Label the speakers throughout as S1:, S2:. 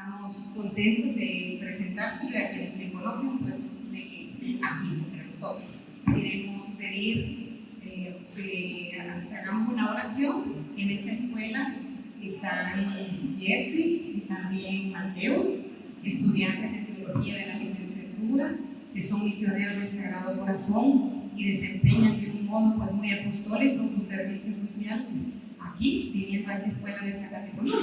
S1: Estamos contentos de presentárselo a quienes me conocen, pues, de que estén aquí entre nosotros. Queremos pedir que hagamos una oración. En esta escuela están Jeffrey y también Mateus, estudiantes de teología de la licenciatura, que son misioneros del Sagrado Corazón y desempeñan de un modo pues, muy apostólico su servicio social aquí, viniendo a esta escuela de esa categoría.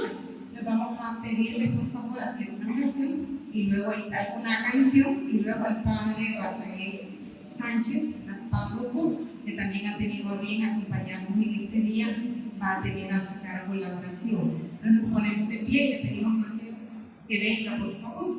S1: Entonces vamos a pedirle por favor hacer una oración y luego una canción y luego al padre Rafael Sánchez, párroco, que también ha tenido a bien acompañarnos en este día, va a tener a su cargo la oración. Entonces nos ponemos de pie y le pedimos a Mateo que venga por favor.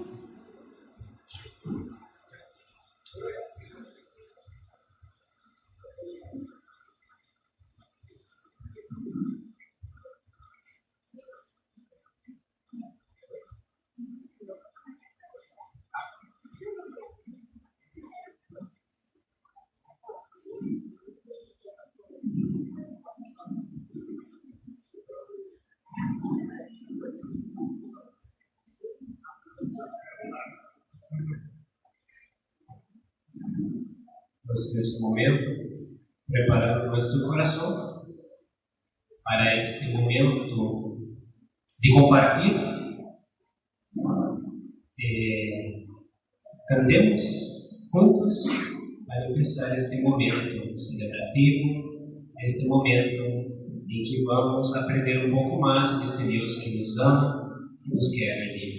S2: Pues en este momento, preparando nuestro corazón para este momento de compartir, cantemos juntos para empezar este momento celebrativo, este momento en que vamos a aprender un poco más de este Dios que nos ama, que nos quiere libres.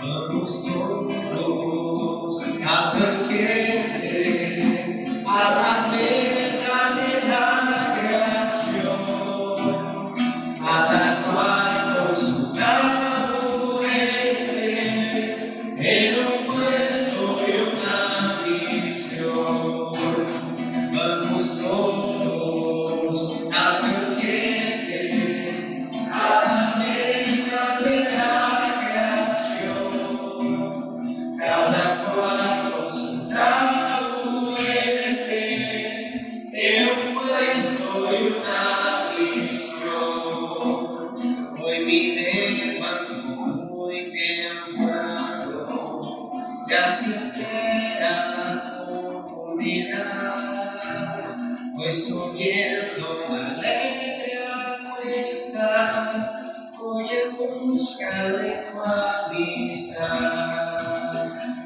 S2: Vamos todos a banquete, a la mesa de la creación, a la cual consultado en un puesto y una visión. Vamos todos a banquete, a la mesa de la creación, cada cual consultado en un puesto y una visión. Hoy vine muy temprano, casi entera comunidad. Hoy subiendo alegre a cuesta, voy en busca de tu amistad.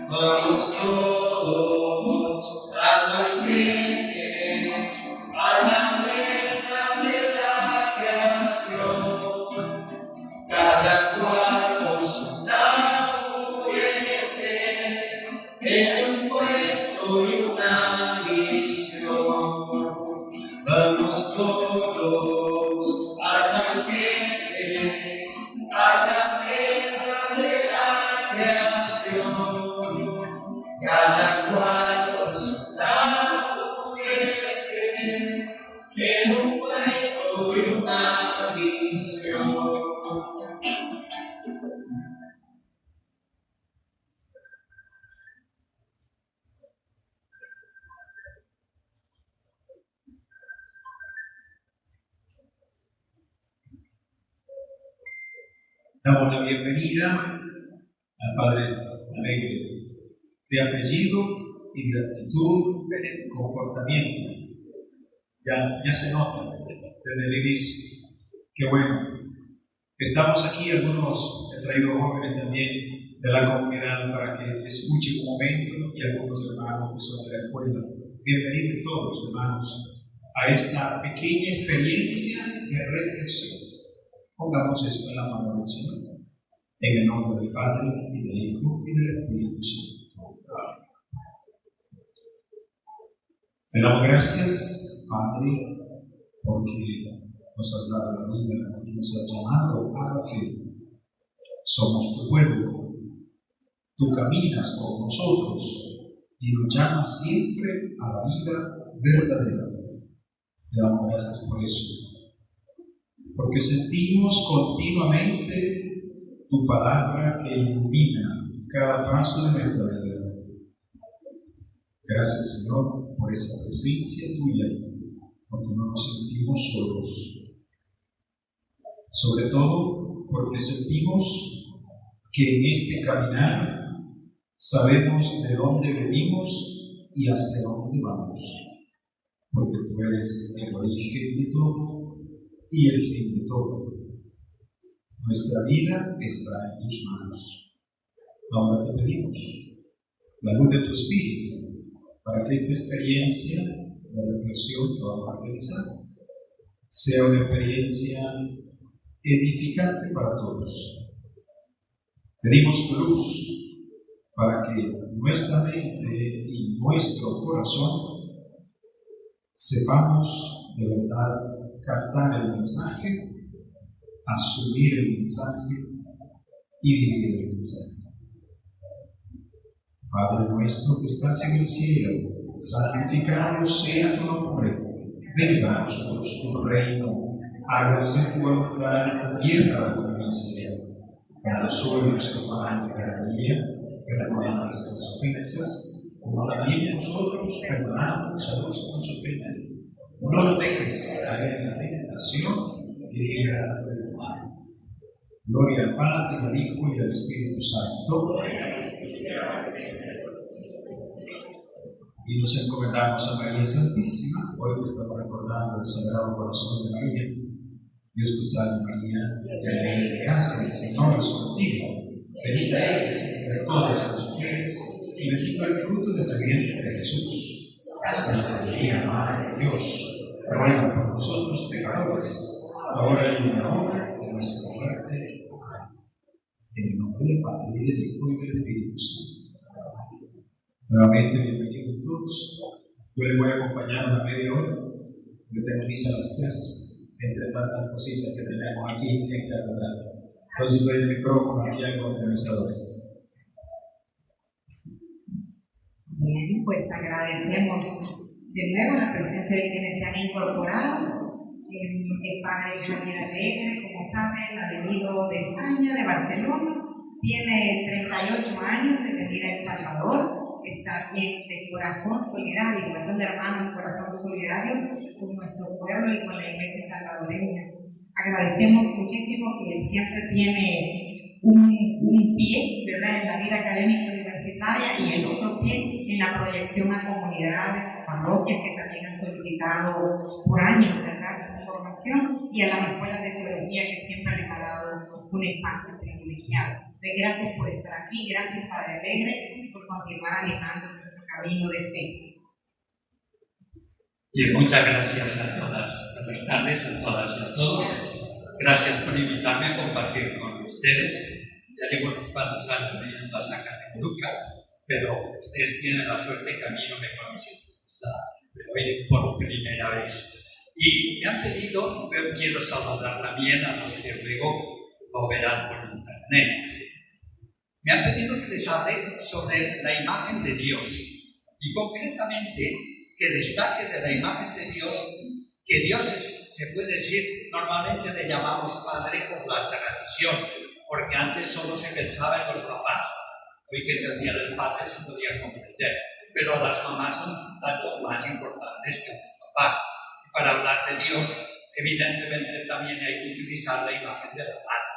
S2: Vamos todos al banquete, a la mesa de la creación, cada cual con su taburete, en un puesto y una visión. Vamos todos al banquete, a la mesa de la creación, cada cual con su taburete, en un puesto y una visión.
S3: Damos la bienvenida al Padre Alegre, de apellido y de actitud, comportamiento. Ya se nota desde el inicio. Qué bueno. Estamos aquí, algunos he traído jóvenes también de la comunidad para que escuchen un momento y algunos hermanos que son de la escuela. Bienvenidos todos, hermanos, a esta pequeña experiencia de reflexión. Pongamos esto en la mano del Señor, en el nombre del Padre, y del Hijo, y del Espíritu Santo. Amén. Te damos gracias, Padre, porque nos has dado la vida y nos has llamado a la fe. Somos tu pueblo, tú caminas con nosotros y nos llamas siempre a la vida verdadera. Te damos gracias por eso, porque sentimos continuamente tu palabra que ilumina cada paso de nuestra vida. Gracias, Señor, por esa presencia tuya porque no nos sentimos solos. Sobre todo porque sentimos que en este caminar sabemos de dónde venimos y hacia dónde vamos, porque tú eres el origen de todo y el fin de todo. Nuestra vida está en tus manos. Ahora te pedimos la luz de tu Espíritu para que esta experiencia de reflexión que vamos a realizar sea una experiencia edificante para todos. Pedimos tu luz para que nuestra mente y nuestro corazón sepamos de verdad captar el mensaje, asumir el mensaje y vivir el mensaje. Padre nuestro que estás en el cielo, santificado sea tu nombre. Venga a nosotros tu reino. Hágase tu voluntad en la tierra como en el cielo. Danos hoy nuestro pan de cada día. Perdona nuestras ofensas, como también nosotros perdonamos a los que nos ofenden. No nos dejes caer en la tentación y líbranos del mal. Gloria al Padre, al Hijo y al Espíritu Santo. Y nos encomendamos a María Santísima, hoy que estamos recordando el Sagrado Corazón de María. Dios te salve María, llena eres de gracia, el Señor es contigo. Bendita eres entre todas las mujeres, y bendito el fruto de tu vientre, Jesús. Santa María, Madre de Dios, ruega por nosotros pecadores, ahora y en la hora de nuestra muerte. Amén. En el nombre del Padre, y del Hijo, y del Espíritu Santo. Nuevamente, bienvenidos todos. Yo les voy a acompañar una media hora, porque tengo misa a las 3, entre tantas cositas que tenemos aquí en catedral. Entonces doy el micrófono aquí a los organizadores.
S1: Bien, pues agradecemos de nuevo la presencia de quienes se han incorporado. El padre Javier Alegre, como saben, ha venido de España, de Barcelona, tiene 38 años de venir a El Salvador. Es alguien de corazón solidario, es un hermano de corazón solidario con nuestro pueblo y con la iglesia salvadoreña. Agradecemos muchísimo que él siempre tiene un pie, ¿verdad?, en la vida académica universitaria y el otro pie en la proyección a comunidades, a parroquias que también han solicitado por años, ¿verdad?, su formación, y a las escuelas de teología que siempre les ha dado un espacio privilegiado. Gracias por estar aquí, gracias Padre Alegre por continuar animando nuestro camino de fe.
S4: Bien, muchas gracias a todas. Buenas tardes a todas y a todos. Gracias por invitarme a compartir con ustedes. Ya llevo unos cuantos años viviendo a Zacatecoluca, pero ustedes tienen la suerte que a mí no me conocen. Pero hoy por primera vez. Y me han pedido, pero quiero saludar también a los que luego lo verán por internet. Me han pedido que les hable sobre la imagen de Dios y concretamente que destaque de la imagen de Dios que Dios es, se puede decir, normalmente le llamamos Padre por la tradición, porque antes solo se pensaba en los papás. Hoy que es el Día del Padre se podía comprender, pero las mamás son tanto más importantes que los papás. Y para hablar de Dios, evidentemente también hay que utilizar la imagen de la madre.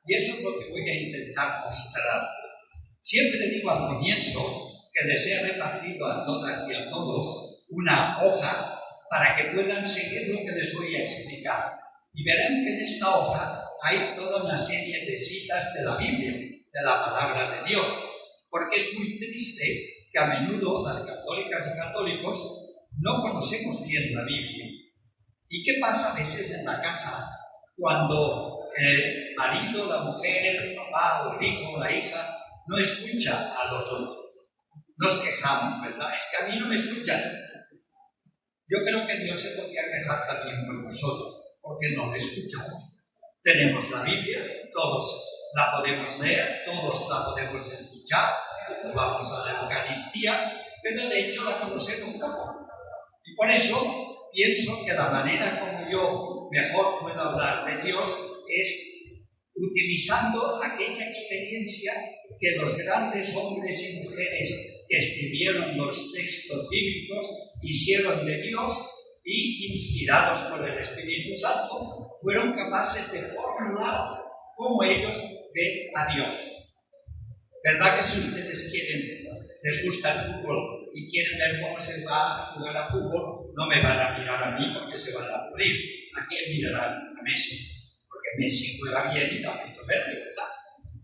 S4: Y eso es lo que voy a intentar mostrar. Siempre digo al comienzo que les he repartido a todas y a todos una hoja para que puedan seguir lo que les voy a explicar. Y verán que en esta hoja hay toda una serie de citas de la Biblia, de la palabra de Dios, porque es muy triste que a menudo las católicas y católicos no conocemos bien la Biblia. ¿Y qué pasa a veces en la casa cuando el marido, la mujer, el papá o el hijo o la hija no escucha a los otros? Nos quejamos, ¿verdad? Es que a mí no me escuchan. Yo creo que Dios se podía quejar también con nosotros, porque no le escuchamos. Tenemos la Biblia, todos la podemos leer, todos la podemos escuchar, vamos a la Eucaristía, pero de hecho la conocemos poco. Y por eso pienso que la manera como yo mejor puedo hablar de Dios es utilizando aquella experiencia que los grandes hombres y mujeres que escribieron los textos bíblicos hicieron de Dios y inspirados por el Espíritu Santo, fueron capaces de formular cómo ellos ven a Dios. ¿Verdad que si ustedes les gusta el fútbol y quieren ver cómo se va a jugar a fútbol, no me van a mirar a mí porque se van a aburrir? ¿A quién mirarán? A Messi, porque Messi juega bien y lo ha visto verde, ¿verdad?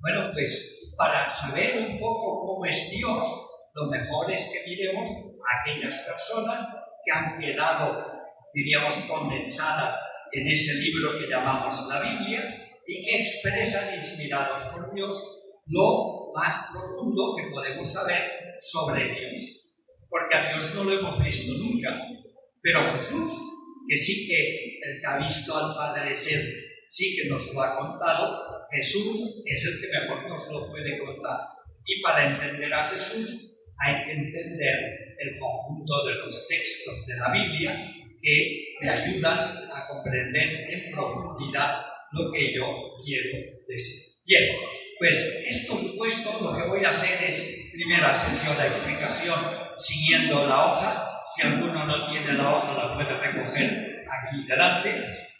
S4: Bueno, pues para saber un poco cómo es Dios, lo mejor es que miremos a aquellas personas que han quedado, diríamos, condensadas en ese libro que llamamos la Biblia y que expresan, inspirados por Dios, lo más profundo que podemos saber sobre Dios. Porque a Dios no lo hemos visto nunca, pero Jesús, que sí que el que ha visto al Padre es Él, sí que nos lo ha contado, Jesús es el que mejor nos lo puede contar. Y para entender a Jesús hay que entender el conjunto de los textos de la Biblia que me ayudan a comprender en profundidad lo que yo quiero decir. Bien, pues esto supuesto, lo que voy a hacer es primero hacer yo la explicación siguiendo la hoja. Si alguno no tiene la hoja, la puede recoger aquí delante.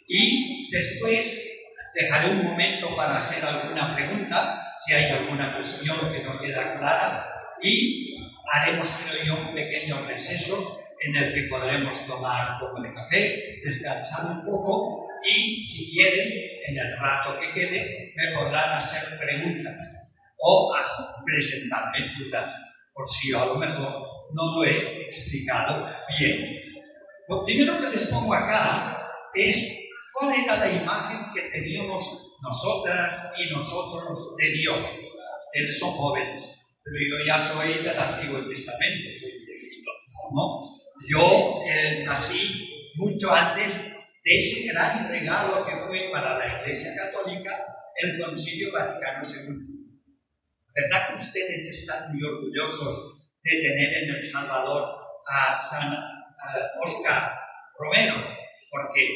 S4: Y después dejaré un momento para hacer alguna pregunta, si hay alguna cuestión que no queda clara. Y haremos, creo yo, un pequeño receso en el que podremos tomar un poco de café, descansar un poco y, si quieren, en el rato que quede, me podrán hacer preguntas o presentarme dudas, por si yo a lo mejor no lo he explicado bien. Lo primero que les pongo acá es cuál era la imagen que teníamos nosotras y nosotros de Dios. Ustedes son jóvenes, pero yo ya soy del Antiguo Testamento, soy viejito, ¿no? Yo nací mucho antes de ese gran regalo que fue para la Iglesia Católica el Concilio Vaticano II. ¿Verdad que ustedes están muy orgullosos de tener en El Salvador a San Óscar Romero? Porque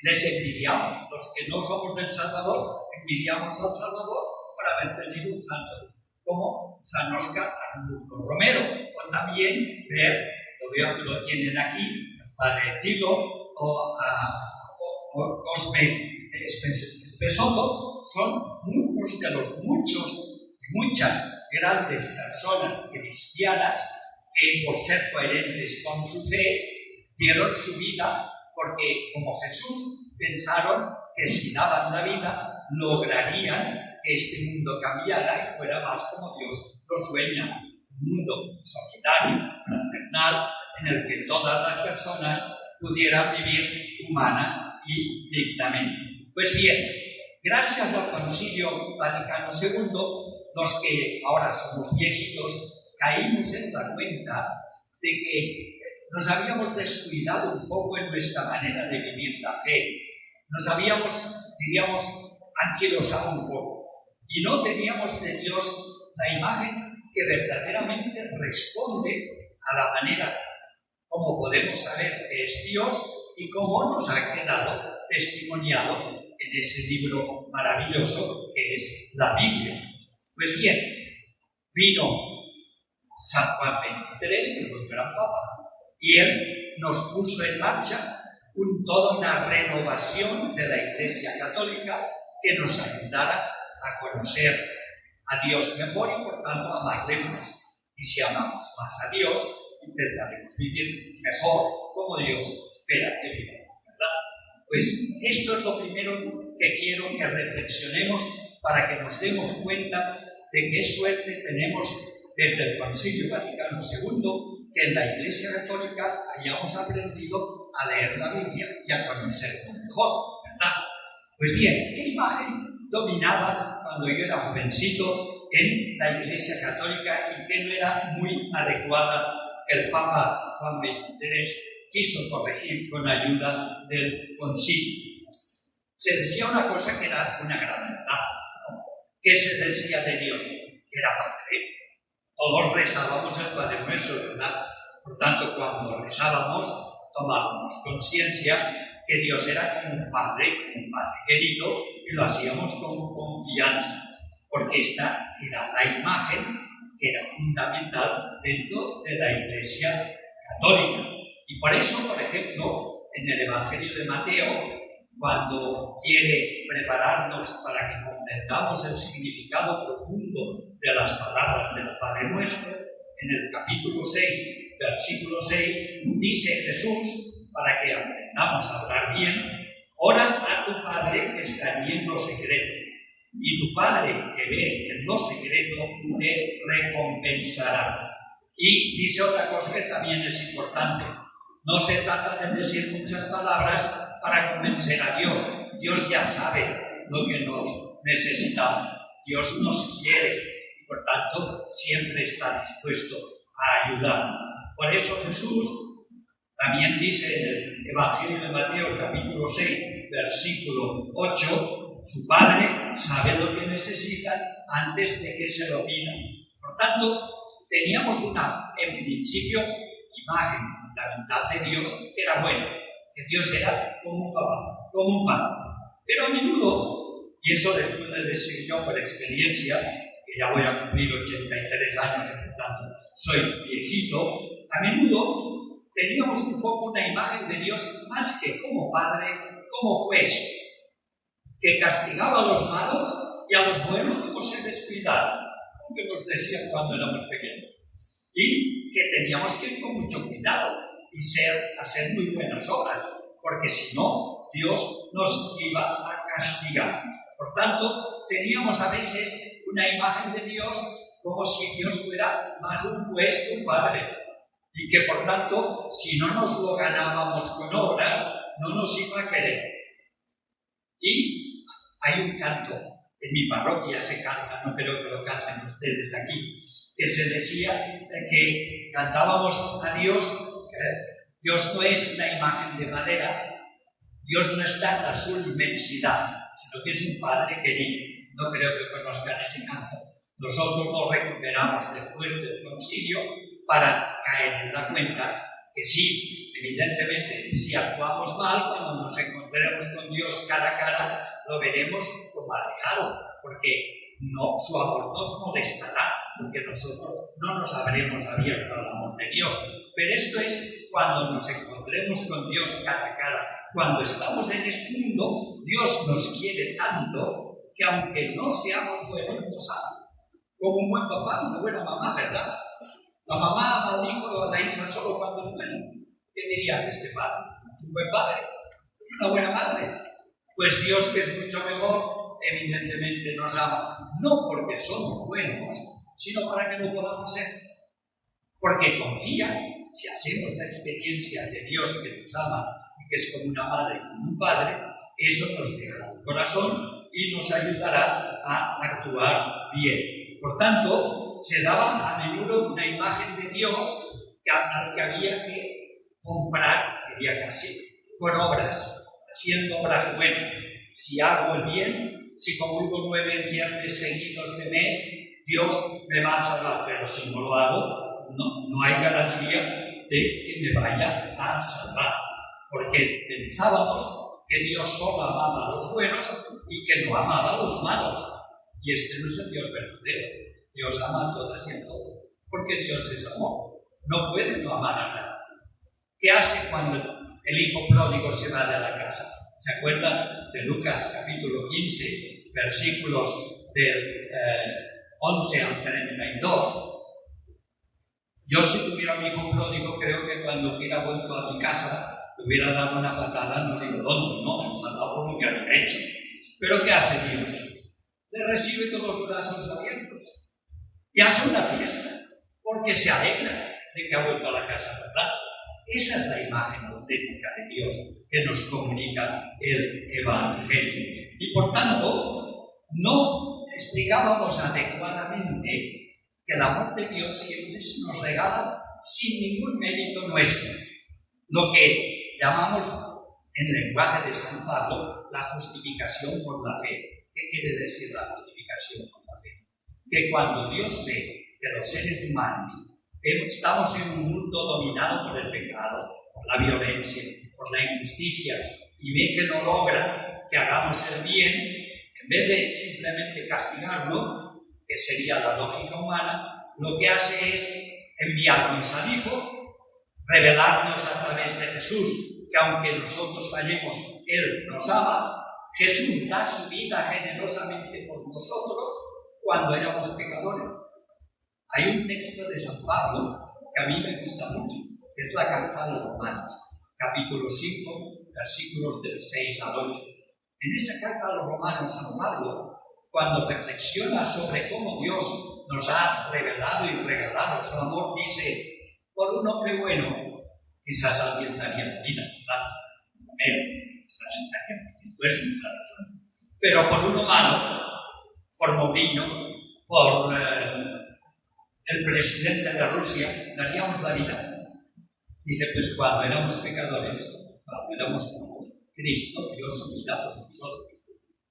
S4: les envidiamos, los que no somos del Salvador, envidiamos al Salvador por haber tenido un santo como San Óscar Romero. O también ver, lo veo que lo tienen aquí, el Padre Tilo o Cosme Espesoto, son muchos de los muchas grandes personas cristianas que, por ser coherentes con su fe, dieron su vida porque, como Jesús, pensaron que si daban la vida, lograrían que este mundo cambiara y fuera más como Dios lo sueña. Un mundo solidario, fraternal, en el que todas las personas pudieran vivir humana y dignamente. Pues bien, gracias al Concilio Vaticano II, los que ahora somos viejitos, caímos en la cuenta de que nos habíamos descuidado un poco en nuestra manera de vivir la fe. Nos habíamos, diríamos, anquilosado un poco. Y no teníamos de Dios la imagen que verdaderamente responde a la manera como podemos saber que es Dios y cómo nos ha quedado testimoniado en ese libro maravilloso que es la Biblia. Pues bien, vino San Juan XXIII, que fue el gran papa, y él nos puso en marcha toda una renovación de la Iglesia Católica que nos ayudara a conocer a Dios mejor y por tanto a amarle más. Y si amamos más a Dios, intentaremos vivir mejor como Dios espera que vivamos, ¿verdad? Pues esto es lo primero que quiero que reflexionemos para que nos demos cuenta de qué suerte tenemos desde el Concilio Vaticano II, que en la Iglesia Católica hayamos aprendido a leer la Biblia y a conocerla mejor, ¿verdad? Pues bien, ¿qué imagen dominaba cuando yo era jovencito en la Iglesia Católica y que no era muy adecuada, que el Papa Juan XXIII quiso corregir con ayuda del Concilio? Se decía una cosa que era una gran verdad, ¿no? ¿Qué se decía de Dios? Que era Padre. Todos rezábamos el Padre Nuestro, ¿verdad? Por tanto, cuando rezábamos, tomábamos conciencia que Dios era como un padre querido, y lo hacíamos con confianza, porque esta era la imagen que era fundamental dentro de la Iglesia Católica. Y por eso, por ejemplo, en el Evangelio de Mateo, cuando quiere prepararnos para que comprendamos el significado profundo de las palabras del Padre Nuestro, en el capítulo 6, versículo 6, dice Jesús, para que aprendamos a hablar bien: ora a tu Padre que está allí en lo secreto, y tu Padre que ve en lo secreto te recompensará. Y dice otra cosa que también es importante: no se trata de decir muchas palabras para convencer a Dios. Dios ya sabe lo que nos necesitamos. Dios nos quiere y por tanto siempre está dispuesto a ayudar. Por eso Jesús también dice en el Evangelio de Mateo, capítulo 6, versículo 8, su Padre sabe lo que necesitan antes de que se lo pidan. Por tanto, teníamos en principio, imagen fundamental de Dios, que era bueno, que Dios era como un papá, como un padre. Pero a menudo, y eso después de decir yo por experiencia, que ya voy a cumplir 83 años, por tanto soy viejito, a menudo teníamos un poco una imagen de Dios más que como padre, como juez, que castigaba a los malos y a los buenos como se descuidara, como que nos decían cuando éramos pequeños. Y que teníamos que ir con mucho cuidado y hacer muy buenas obras, porque si no, Dios nos iba a castigar. Por tanto, teníamos a veces una imagen de Dios como si Dios fuera más un juez que un padre, y que por tanto, si no nos lo ganábamos con obras, no nos iba a querer. Y hay un canto, en mi parroquia se canta, no creo que lo canten ustedes aquí, que se decía que cantábamos a Dios, que Dios no es una imagen de madera, Dios no está en la su inmensidad, sino que es un Padre querido. No creo que conozcan ese canto. Nosotros lo recuperamos después del concilio para caer en la cuenta que sí, evidentemente, si actuamos mal, cuando nos encontremos con Dios cara a cara, lo veremos como alejado, porque no, su amor nos molestará, porque nosotros no nos habremos abierto al amor de Dios. Pero esto es cuando nos encontremos con Dios cara a cara. Cuando estamos en este mundo, Dios nos quiere tanto que aunque no seamos buenos, nos ama. Como un buen papá, una buena mamá, ¿verdad? La mamá ama al hijo o a la hija solo cuando es bueno. ¿Qué diría este padre? ¿Es un buen padre? ¿Es una buena madre? Pues Dios, que es mucho mejor, evidentemente nos ama. No porque somos buenos, sino para que lo podamos ser. Porque confía, si hacemos la experiencia de Dios que nos ama y que es como una madre y como un padre, eso nos llegará al corazón y nos ayudará a actuar bien. Por tanto, se daba a menudo una imagen de Dios que había que comprar, quería casi, con obras, haciendo obras buenas. Si hago el bien, si comulgo 9 viernes seguidos de mes, Dios me va a salvar, pero si no lo hago, no hay garantía de que me vaya a salvar, porque pensábamos que Dios solo amaba a los buenos y que no amaba a los malos, y este no es el Dios verdadero. Dios ama a todas y a todos, porque Dios es amor, no puede no amar a nadie. ¿Qué hace cuando el hijo pródigo se va de la casa? ¿Se acuerdan de Lucas capítulo 15, versículos del 11 al 32? Yo, si tuviera un hijo pródigo, creo que cuando hubiera vuelto a mi casa, le hubiera dado una patada, no digo dónde, no, enfadado por lo que había hecho. Pero ¿qué hace Dios? Le recibe con los brazos abiertos y hace una fiesta, porque se alegra de que ha vuelto a la casa, ¿verdad? Esa es la imagen auténtica de Dios que nos comunica el Evangelio. Y por tanto, no explicábamos adecuadamente que el amor de Dios siempre se nos regala sin ningún mérito nuestro. Lo que llamamos en lenguaje de San Pablo la justificación por la fe. ¿Qué quiere decir la justificación por la fe? Que cuando Dios ve que los seres humanos estamos en un mundo dominado por el pecado, por la violencia, por la injusticia, y ve que no logra que hagamos el bien, en vez de simplemente castigarnos, que sería la lógica humana, lo que hace es enviarnos al Hijo, revelarnos a través de Jesús, que aunque nosotros fallemos, Él nos ama. Jesús da su vida generosamente por nosotros cuando éramos pecadores. Hay un texto de San Pablo que a mí me gusta mucho, que es la carta a los Romanos, capítulo 5, versículos del 6 al 8. En esa carta a los Romanos, San Pablo, cuando reflexiona sobre cómo Dios nos ha revelado y regalado su amor, dice: por un hombre bueno, quizás alguien daría la vida, ¿verdad? Quizás estaríamos dispuestos a hacerlo. Pero por uno malo, por Mourinho, por el presidente de Rusia, daríamos la vida. Dice, pues cuando éramos pecadores, cuando éramos pobres, Cristo dio su vida por nosotros.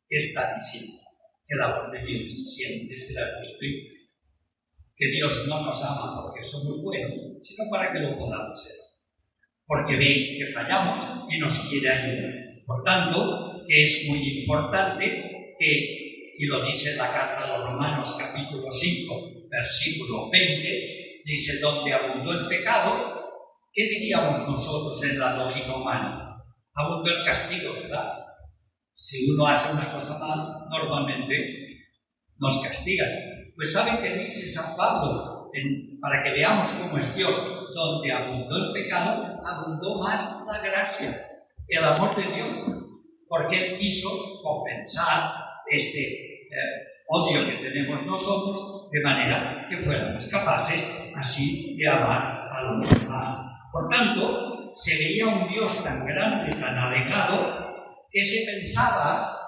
S4: ¿Qué está diciendo? Que el amor de Dios siempre es gratuito y que Dios no nos ama porque somos buenos, sino para que lo podamos ser. Porque ve que fallamos y nos quiere ayudar. Por tanto, que es muy importante que, y lo dice la carta a los Romanos, capítulo 5, versículo 20, dice: donde abundó el pecado, ¿qué diríamos nosotros en la lógica humana? Abundó el castigo, ¿verdad? Si uno hace una cosa mal, normalmente nos castigan. Pues ¿saben qué dice San Pablo? Para que veamos cómo es Dios. Donde abundó el pecado, abundó más la gracia, el amor de Dios, porque Él quiso compensar este odio que tenemos nosotros, de manera que fuéramos capaces así de amar a los demás. Por tanto, se veía un Dios tan grande, tan alegado, que se pensaba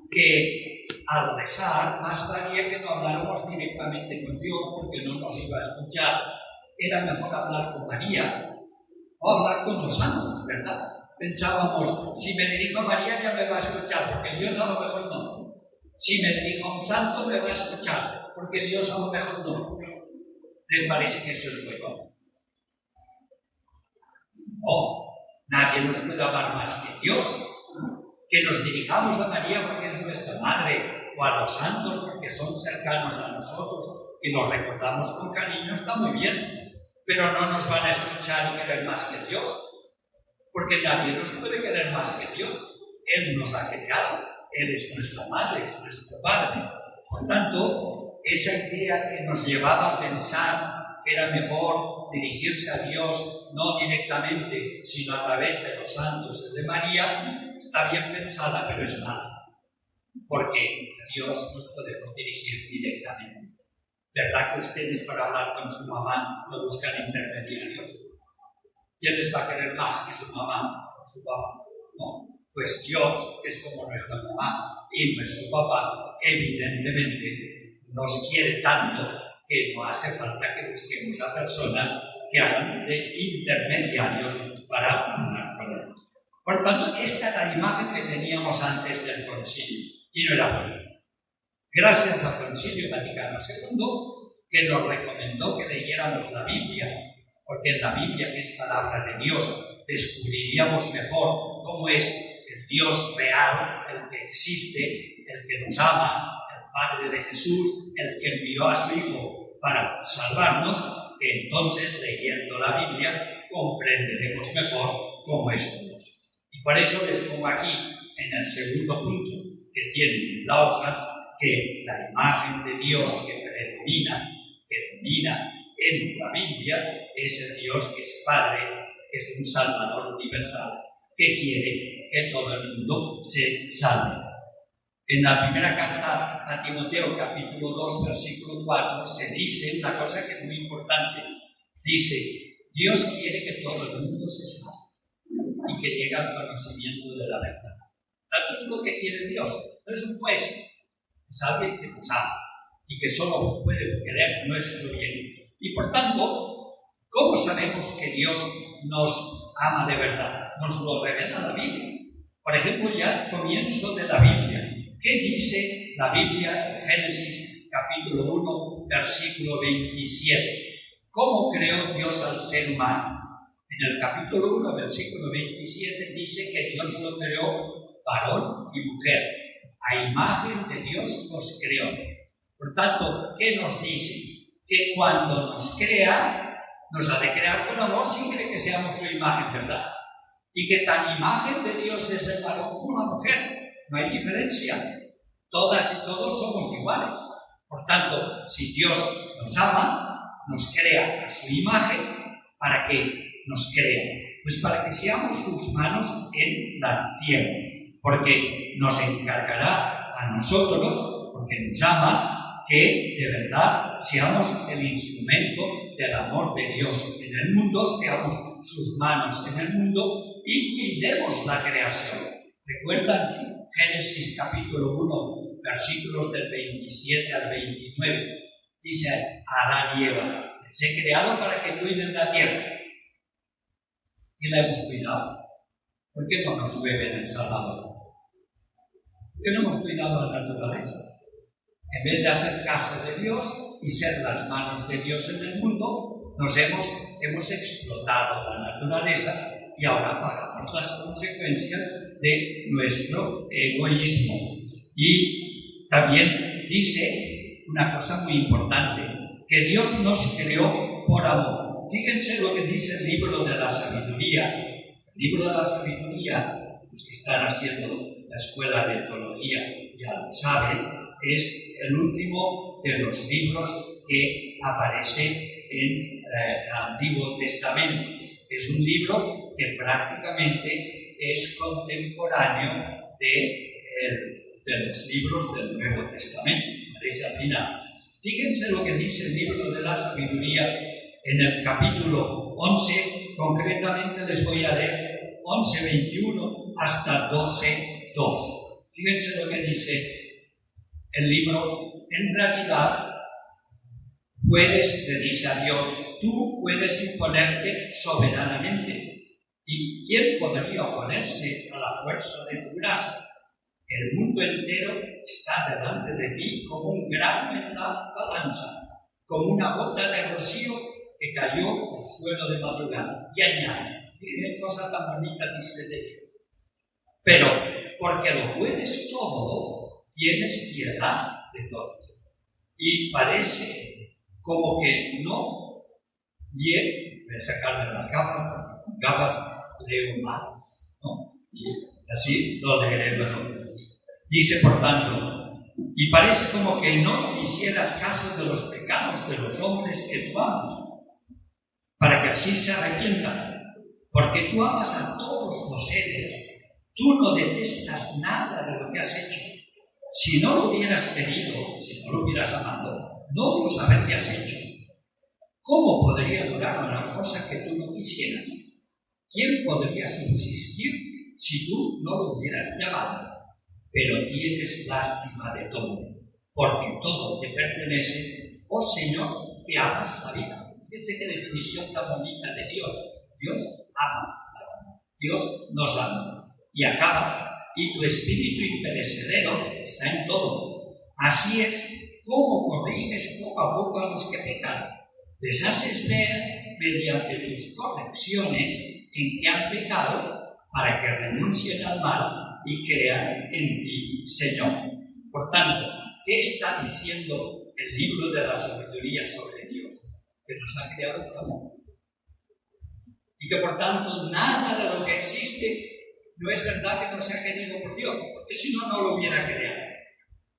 S4: que al rezar más valía que no habláramos directamente con Dios, porque no nos iba a escuchar. Era mejor hablar con María o hablar con los santos, ¿verdad? Pensábamos, si me dirijo a María ya me va a escuchar, porque Dios a lo mejor no. Si me dirijo a un santo me va a escuchar, porque Dios a lo mejor no. ¿Les parece que eso es bueno? No, nadie nos puede amar más que Dios. Que nos dirijamos a María porque es nuestra madre, o a los santos porque son cercanos a nosotros y los recordamos con cariño, está muy bien. Pero no nos van a escuchar y querer más que Dios, porque nadie nos puede querer más que Dios. Él nos ha creado, Él es nuestra madre, es nuestro padre. Por tanto, esa idea que nos llevaba a pensar que era mejor dirigirse a Dios no directamente, sino a través de los santos de María, está bien pensada, pero es mala. Porque a Dios nos podemos dirigir directamente. ¿Verdad que ustedes para hablar con su mamá no buscan intermediarios? ¿Quién les va a querer más que su mamá o su papá? No. Pues Dios, que es como nuestra mamá y nuestro papá, evidentemente nos quiere tanto que no hace falta que busquemos a personas que hagan de intermediarios para hablar con ellos. Por tanto, esta era la imagen que teníamos antes del concilio y no era buena. Gracias al Concilio Vaticano II, que nos recomendó que leyéramos la Biblia, porque en la Biblia, que es palabra de Dios, descubriríamos mejor cómo es el Dios real, el que existe, el que nos ama, el Padre de Jesús, el que envió a su Hijo para salvarnos, que entonces, leyendo la Biblia, comprenderemos mejor cómo es Dios. Y por eso les pongo aquí, en el segundo punto que tienen en la hoja, que la imagen de Dios que predomina, que domina en la Biblia, es el Dios que es Padre, que es un Salvador universal, que quiere que todo el mundo se salve. En la primera carta a Timoteo, capítulo 2, versículo 4, se dice una cosa que es muy importante. Dice, Dios quiere que todo el mundo se salve y que llegue al conocimiento de la verdad. Tanto es lo que quiere Dios. No es un juez. Es alguien que nos ama y que solo puede querer nuestro bien. Y por tanto, ¿cómo sabemos que Dios nos ama de verdad? Nos lo revela la Biblia. Por ejemplo, ya al comienzo de la Biblia. ¿Qué dice la Biblia en Génesis capítulo 1, versículo 27? ¿Cómo creó Dios al ser humano? En el capítulo 1, versículo 27 dice que Dios lo creó varón y mujer. A imagen de Dios nos creó. Por tanto, ¿qué nos dice? Que cuando nos crea, nos ha de crear con amor si quiere que seamos su imagen, ¿verdad? Y que tan imagen de Dios es el varón como la mujer. No hay diferencia. Todas y todos somos iguales. Por tanto, si Dios nos ama, nos crea a su imagen, ¿para qué nos crea? Pues para que seamos sus manos en la tierra. Porque nos encargará a nosotros, porque nos ama, que de verdad seamos el instrumento del amor de Dios en el mundo, seamos sus manos en el mundo y cuidemos la creación. ¿Recuerdan Génesis capítulo 1, versículos del 27 al 29? Dice Adán y Eva, les he creado para que cuiden la tierra. ¿Y la hemos cuidado? ¿Por qué no nos llueve en El Salvador? ¿Por qué no hemos cuidado la naturaleza? En vez de hacer caso de Dios y ser las manos de Dios en el mundo, nos hemos explotado la naturaleza y ahora pagamos las consecuencias de nuestro egoísmo. Y también dice una cosa muy importante, que Dios nos creó por amor. Fíjense lo que dice el libro de la sabiduría. El libro de la sabiduría, los que están haciendo la escuela de teología ya lo saben, es el último de los libros que aparece en el Antiguo Testamento. Es un libro que prácticamente es contemporáneo de los libros del Nuevo Testamento. Aparece al final. Fíjense lo que dice el libro de la sabiduría en el capítulo 11, concretamente les voy a leer 11:21 hasta 12:2. Fíjense lo que dice el libro. En realidad, le dice a Dios, tú puedes imponerte soberanamente. ¿Y quién podría oponerse a la fuerza de tu brazo? El mundo entero está delante de ti como un grano en la balanza, como una gota de rocío que cayó al suelo de madrugada. Y añade, qué cosa tan bonita dice de Dios. Pero porque lo puedes todo, tienes piedad de todos. Y parece como que no, y voy a sacarme las gafas leo mal, ¿no? Y así lo leeré luego. Dice, por tanto, y parece como que no hicieras caso de los pecados de los hombres que tú amas, para que así se arrepientan, porque tú amas a todos los seres, tú no detestas nada de lo que has hecho. Si no lo hubieras querido, si no lo hubieras amado, no los habrías hecho. ¿Cómo podría durar una cosa que tú no quisieras? ¿Quién podría subsistir si tú no lo hubieras llamado? Pero tienes lástima de todo, porque todo te pertenece, oh Señor, que amas la vida. Fíjense qué definición tan bonita de Dios. Dios ama, Dios nos ama. Y acaba, y tu espíritu imperecedero está en todo. Así es como corriges poco a poco a los que pecan. Les haces ver, mediante tus correcciones, en que han pecado, para que renuncien al mal y crean en ti, Señor. Por tanto, ¿qué está diciendo el libro de la sabiduría sobre Dios? Que nos ha creado por amor. Y que por tanto nada de lo que existe no es verdad que no sea querido por Dios, porque si no, no lo hubiera creado.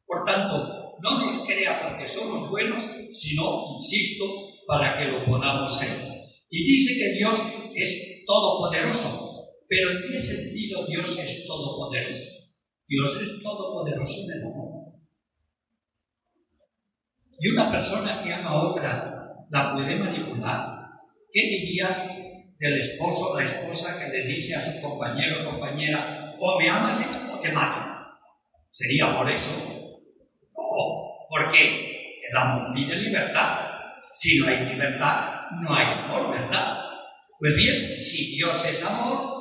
S4: Por tanto, no nos crea porque somos buenos, sino, insisto, para que lo podamos ser. Y dice que Dios es todopoderoso. ¿Pero en qué sentido Dios es todopoderoso? Dios es todopoderoso en el amor. ¿Y una persona que ama a otra la puede manipular? ¿Qué diría del esposo o la esposa que le dice a su compañero o compañera, o me amas o te mato? ¿Sería amor eso? No, porque el amor pide libertad. Si no hay libertad, no hay amor, ¿verdad? Pues bien, si Dios es amor,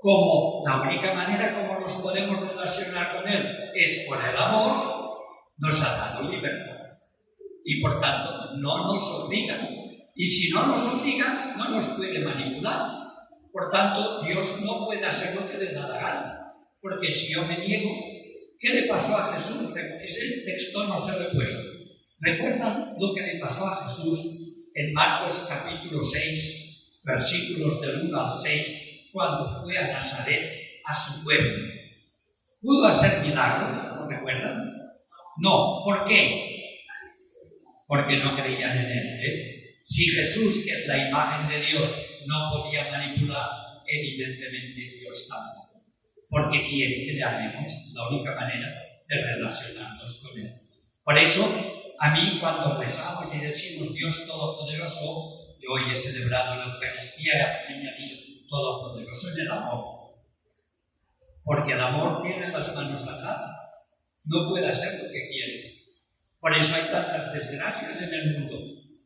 S4: como la única manera como nos podemos relacionar con Él es por el amor, nos ha dado libertad. Y por tanto, no nos obliga. Y si no nos obliga, no nos puede manipular. Por tanto, Dios no puede hacer lo que le da la gana. Porque si yo me niego, ¿qué le pasó a Jesús? Ese texto no se lo he puesto. ¿Recuerdan lo que le pasó a Jesús en Marcos capítulo 6, versículos del 1 al 6, cuando fue a Nazaret, a su pueblo. ¿Pudo hacer milagros? ¿No recuerdan? No. ¿Por qué? Porque no creían en él. Si Jesús, que es la imagen de Dios, no podía manipular, evidentemente Dios tampoco. Porque quiere que le amemos, la única manera de relacionarnos con él. Por eso, a mí cuando rezamos y decimos Dios Todopoderoso, yo hoy he celebrado la Eucaristía y he añadido Todopoderoso en el amor. Porque el amor tiene las manos atadas, no puede hacer lo que quiere. Por eso hay tantas desgracias en el mundo.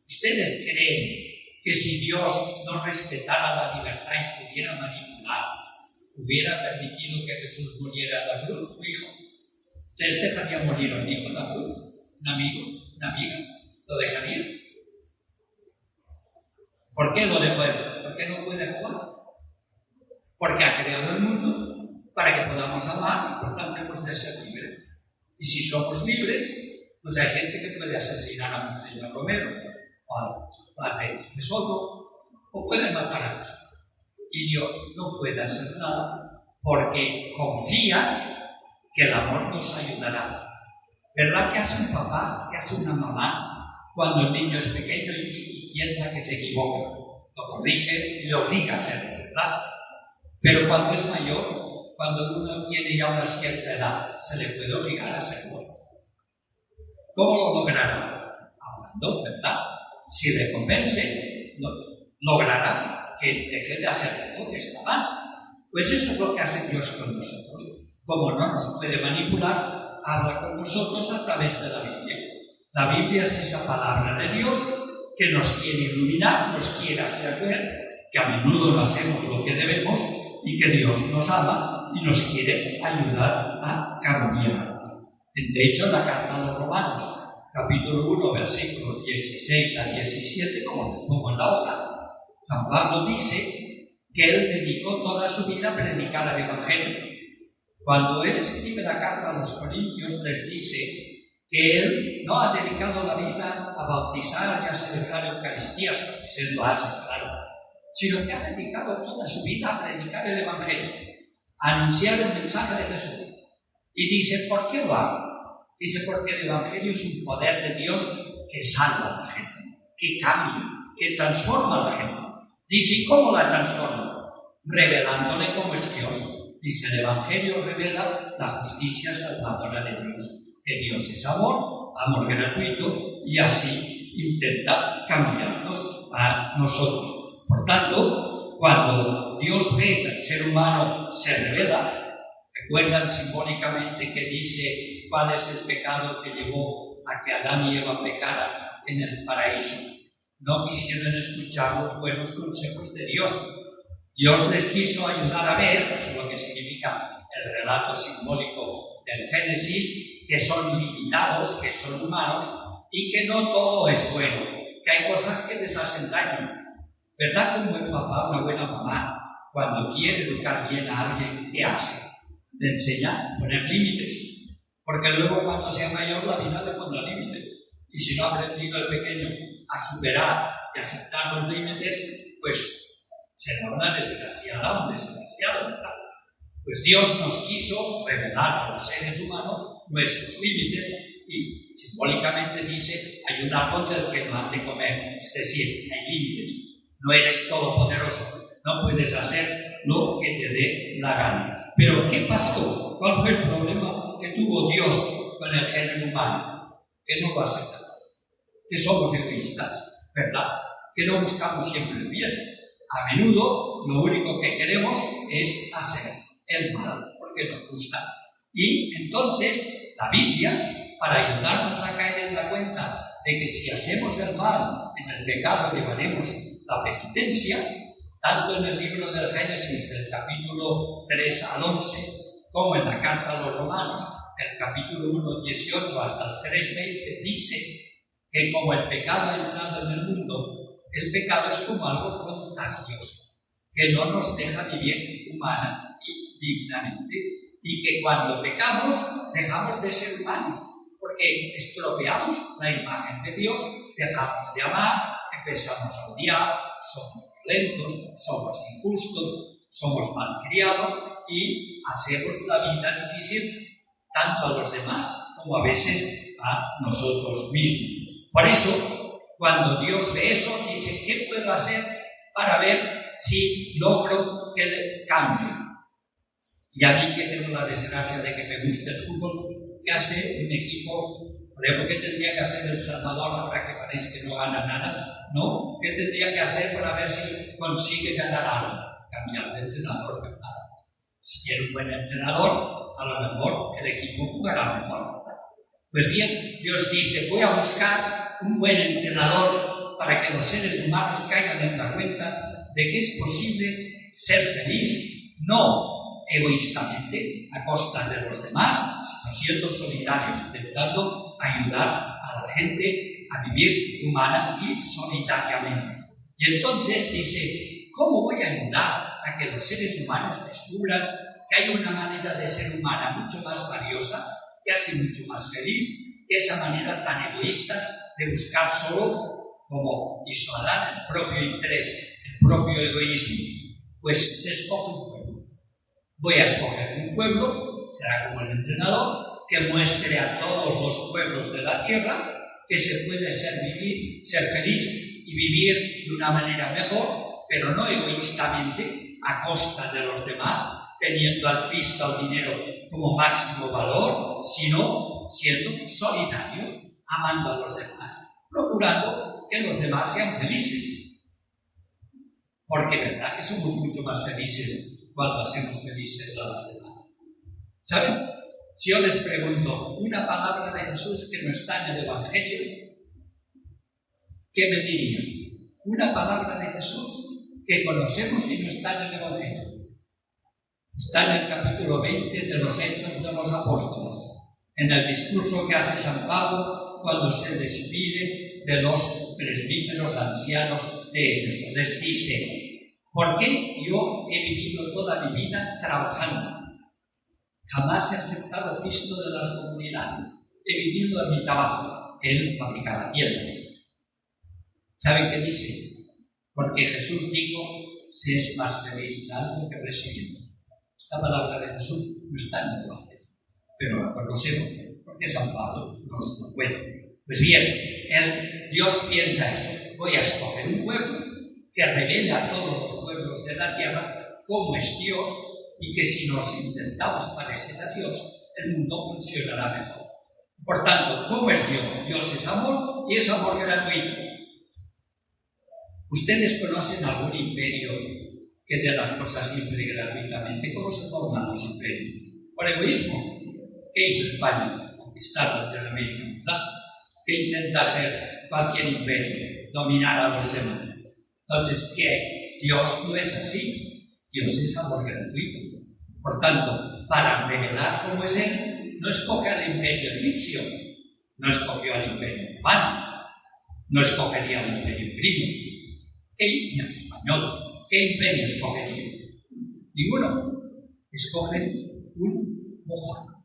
S4: ¿Ustedes creen que si Dios no respetara la libertad y pudiera manipular, hubiera permitido que Jesús muriera en la cruz, su hijo? ¿Ustedes dejarían morir a un hijo en la cruz? ¿Un amigo? ¿Una amiga? ¿Lo dejarían? ¿Por qué lo dejó él? ¿Por qué no puede actuar? Porque ha creado el mundo para que podamos amar, y por tanto hemos de ser libres. Y si somos libres, pues hay gente que puede asesinar a Monseñor Romero, o a Reyes de Soto, o puede matar a Jesús. Y Dios no puede hacer nada porque confía que el amor nos ayudará. ¿Verdad que hace un papá, que hace una mamá, cuando el niño es pequeño y piensa que se equivoca? Lo corrige y lo obliga a hacerlo, ¿verdad? Pero cuando es mayor, cuando uno tiene ya una cierta edad, se le puede obligar a hacerlo. ¿Cómo lo logrará? Hablando, ¿verdad? Si le convence, logrará que deje de hacer lo que está mal. Pues eso es lo que hace Dios con nosotros. Como no nos puede manipular, habla con nosotros a través de la Biblia. La Biblia es esa palabra de Dios que nos quiere iluminar, nos quiere hacer ver que a menudo no hacemos lo que debemos y que Dios nos ama y nos quiere ayudar a cambiar. De hecho, en la carta a los Romanos, capítulo 1, versículos 16 a 17, como les pongo en la hoja, San Pablo dice que él dedicó toda su vida a predicar el Evangelio. Cuando él escribe la carta a los Corintios, les dice que él no ha dedicado la vida a bautizar y a celebrar Eucaristías, porque él lo hace, claro, sino que ha dedicado toda su vida a predicar el Evangelio, a anunciar el mensaje de Jesús. Y dice, ¿por qué lo hago? Dice, porque el Evangelio es un poder de Dios que salva a la gente, que cambia, que transforma a la gente. Dice, ¿y cómo la transforma? Revelándole cómo es Dios. Dice, el Evangelio revela la justicia salvadora de Dios, que Dios es amor, amor gratuito, y así intenta cambiarnos a nosotros. Por tanto, cuando Dios ve que el ser humano se revela, recuerdan simbólicamente que dice cuál es el pecado que llevó a que Adán y Eva pecaran en el paraíso. No quisieron escuchar los buenos consejos de Dios. Dios les quiso ayudar a ver, eso es lo que significa el relato simbólico del Génesis, que son limitados, que son humanos y que no todo es bueno, que hay cosas que les hacen daño. ¿Verdad que un buen papá, una buena mamá, cuando quiere educar bien a alguien, ¿qué hace? Le enseña a poner límites, porque luego cuando sea mayor la vida le pondrá límites. Y si no ha aprendido el pequeño a superar y aceptar los límites, pues será una desgraciada, un desgraciado, ¿verdad? Pues Dios nos quiso revelar a los seres humanos nuestros límites y simbólicamente dice, hay un árbol del que no han de comer, es decir, hay límites. No eres todopoderoso, no puedes hacer lo que te dé la gana. Pero ¿qué pasó? ¿Cuál fue el problema que tuvo Dios con el género humano? Que no lo aceptamos, que somos egoístas, ¿verdad? Que no buscamos siempre el bien. A menudo lo único que queremos es hacer el mal, porque nos gusta. Y entonces la Biblia, para ayudarnos a caer en la cuenta de que si hacemos el mal, en el pecado llevaremos la penitencia, tanto en el libro del Génesis, del capítulo 3 al 11, como en la carta a los Romanos, el capítulo 1, 18 hasta el 3, 20, dice que como el pecado ha entrado en el mundo, el pecado es como algo contagioso, que no nos deja vivir humana y dignamente, y que cuando pecamos dejamos de ser humanos, porque estropeamos la imagen de Dios, dejamos de amar, besamos al diablo, somos violentos, somos injustos, somos malcriados y hacemos la vida difícil tanto a los demás como a veces a nosotros mismos. Por eso, cuando Dios ve eso, dice, ¿qué puedo hacer para ver si logro que cambie? Y a mí, que tengo la desgracia de que me guste el fútbol, ¿qué hace un equipo? Por ejemplo, ¿qué tendría que hacer El Salvador ahora que parece que no gana nada? ¿No? ¿Qué tendría que hacer para ver si consigue ganar algo? Cambiar de entrenador, ¿verdad? Si tiene un buen entrenador, a lo mejor el equipo jugará mejor. Pues bien, Dios dice, voy a buscar un buen entrenador para que los seres humanos caigan en la cuenta de que es posible ser feliz, no egoístamente, a costa de los demás, sino siendo solidario, intentando ayudar a la gente a vivir humana y solidariamente. Y entonces dice, ¿cómo voy a ayudar a que los seres humanos descubran que hay una manera de ser humana mucho más valiosa, que hace mucho más feliz, que esa manera tan egoísta de buscar solo, como hizo Adán, el propio interés, el propio egoísmo? Pues se escoge un pueblo. Voy a escoger un pueblo, será como el entrenador, que muestre a todos los pueblos de la tierra que se puede ser feliz y vivir de una manera mejor, pero no egoístamente, a costa de los demás, teniendo al Cristo, al dinero como máximo valor, sino siendo solidarios, amando a los demás, procurando que los demás sean felices. Porque verdad que somos mucho más felices cuando hacemos felices a los demás. ¿Saben? Si yo les pregunto una palabra de Jesús que no está en el Evangelio, ¿qué me dirían? Una palabra de Jesús que conocemos y no está en el Evangelio. Está en el capítulo 20 de los Hechos de los Apóstoles, en el discurso que hace San Pablo cuando se despide de los presbíteros ancianos de Éfeso. Les dice, ¿por qué yo he vivido toda mi vida trabajando? Jamás he aceptado Cristo de las comunidades. He vivido en mi trabajo. Él fabricaba tiendas. ¿Saben qué dice? Porque Jesús dijo, se es más feliz dando que recibiendo. Esta palabra de Jesús no está en el Evangelio, pero la conocemos porque San Pablo nos lo cuenta. Pues bien, Dios piensa eso. Voy a escoger un pueblo que revele a todos los pueblos de la tierra cómo es Dios, y que si nos intentamos parecer a Dios, el mundo funcionará mejor. Por tanto, ¿cómo es Dios? Dios es amor y es amor gratuito. ¿Ustedes conocen algún imperio que dé las cosas siempre gratuitamente? ¿Cómo se forman los imperios? Por egoísmo. ¿Qué hizo España? Conquistar Latinoamérica, ¿verdad? ¿Qué intenta hacer cualquier imperio? Dominar a los demás. Entonces, ¿qué? Dios no es así. Dios es amor gratuito. Por tanto, para revelar cómo es Él, no escoge al imperio egipcio, no escogió al imperio romano, no escogería al imperio griego, ni al español. ¿Qué imperio escogería? Ninguno. Escoge un Mohammed.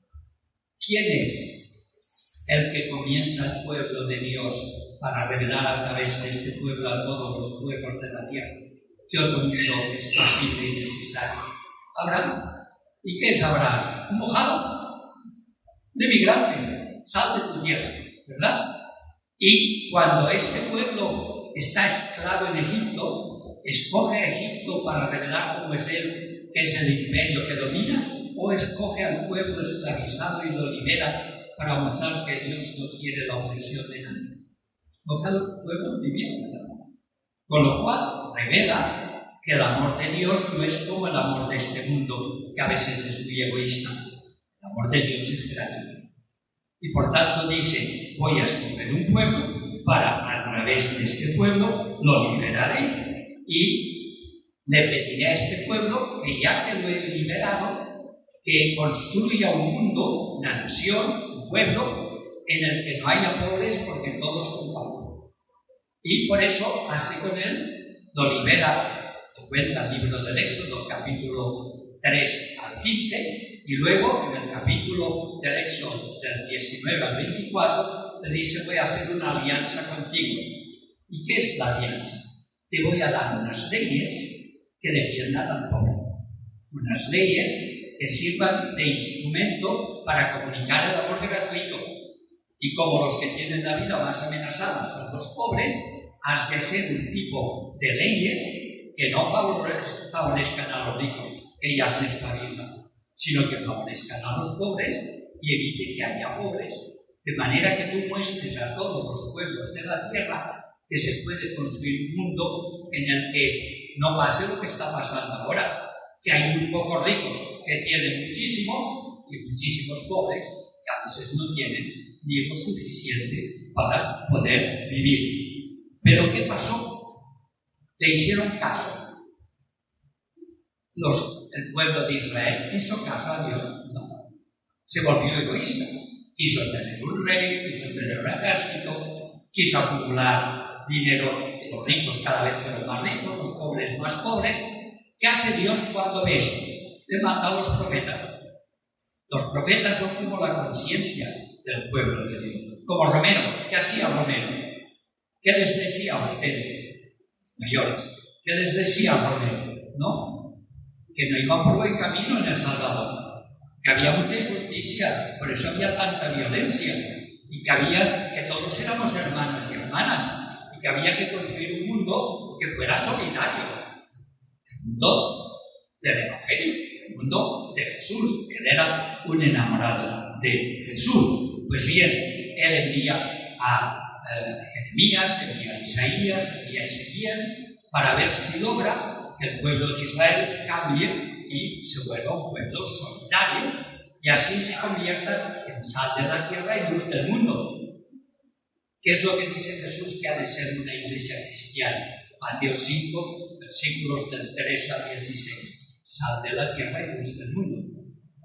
S4: ¿Quién es el que comienza el pueblo de Dios para revelar a través de este pueblo a todos los pueblos de la tierra? ¿Qué otro mundo es posible y necesario? Abraham. ¿Y qué es Abraham? Un mojado, un emigrante, sal de tu tierra, ¿verdad? Y cuando este pueblo está esclavo en Egipto, escoge a Egipto para revelar cómo es él, que es el imperio que domina, o escoge al pueblo esclavizado y lo libera para mostrar que Dios no quiere la opresión de nadie. Escoge al pueblo viviente, ¿verdad? Con lo cual revela que el amor de Dios no es como el amor de este mundo, que a veces es muy egoísta. El amor de Dios es gratuito. Y por tanto dice, voy a escoger un pueblo para, a través de este pueblo, lo liberaré. Y le pediré a este pueblo que ya que lo he liberado, que construya un mundo, una nación, un pueblo, en el que no haya pobres porque todos comparten. Y por eso hace con él, lo libera. Cuenta el libro del Éxodo, capítulo 3 al 15, y luego en el capítulo del Éxodo del 19 al 24 le dice, voy a hacer una alianza contigo. ¿Y qué es la alianza? Te voy a dar unas leyes que defiendan al pobre. Unas leyes que sirvan de instrumento para comunicar el amor gratuito. Y como los que tienen la vida más amenazada son los pobres, has de hacer un tipo de leyes que no favorezcan a los ricos, que ya se estabilizan, sino que favorezcan a los pobres y evite que haya pobres. De manera que tú muestres a todos los pueblos de la tierra que se puede construir un mundo en el que no pase lo que está pasando ahora, que hay muy pocos ricos que tienen muchísimo y muchísimos pobres que a veces no tienen ni lo suficiente para poder vivir. ¿Pero qué pasó? Le hicieron caso. El pueblo de Israel hizo caso a Dios. No. Se volvió egoísta. Quiso tener un rey, quiso tener un ejército, quiso acumular dinero. Los ricos cada vez fueron más ricos, los pobres más pobres. ¿Qué hace Dios cuando ve esto? Le manda a los profetas. Los profetas son como la conciencia del pueblo de Dios. Como Romero. ¿Qué hacía Romero? ¿Qué les decía a ustedes, mayores? ¿Qué les decía a Romero? ¿No? Que no iban por buen camino en El Salvador. Que había mucha injusticia, por eso había tanta violencia. Y que todos éramos hermanos y hermanas. Y que había que construir un mundo que fuera solidario. El mundo del Evangelio, el mundo de Jesús. Él era un enamorado de Jesús. Pues bien, él envía a Jeremías, envía a Isaías, envía a Ezequiel, para ver si logra que el pueblo de Israel cambie y se vuelva un pueblo solidario, y así se convierta en sal de la tierra y luz del mundo. ¿Qué es lo que dice Jesús que ha de ser una iglesia cristiana? Mateo 5, versículos del 3 al 16. Sal de la tierra y luz del mundo.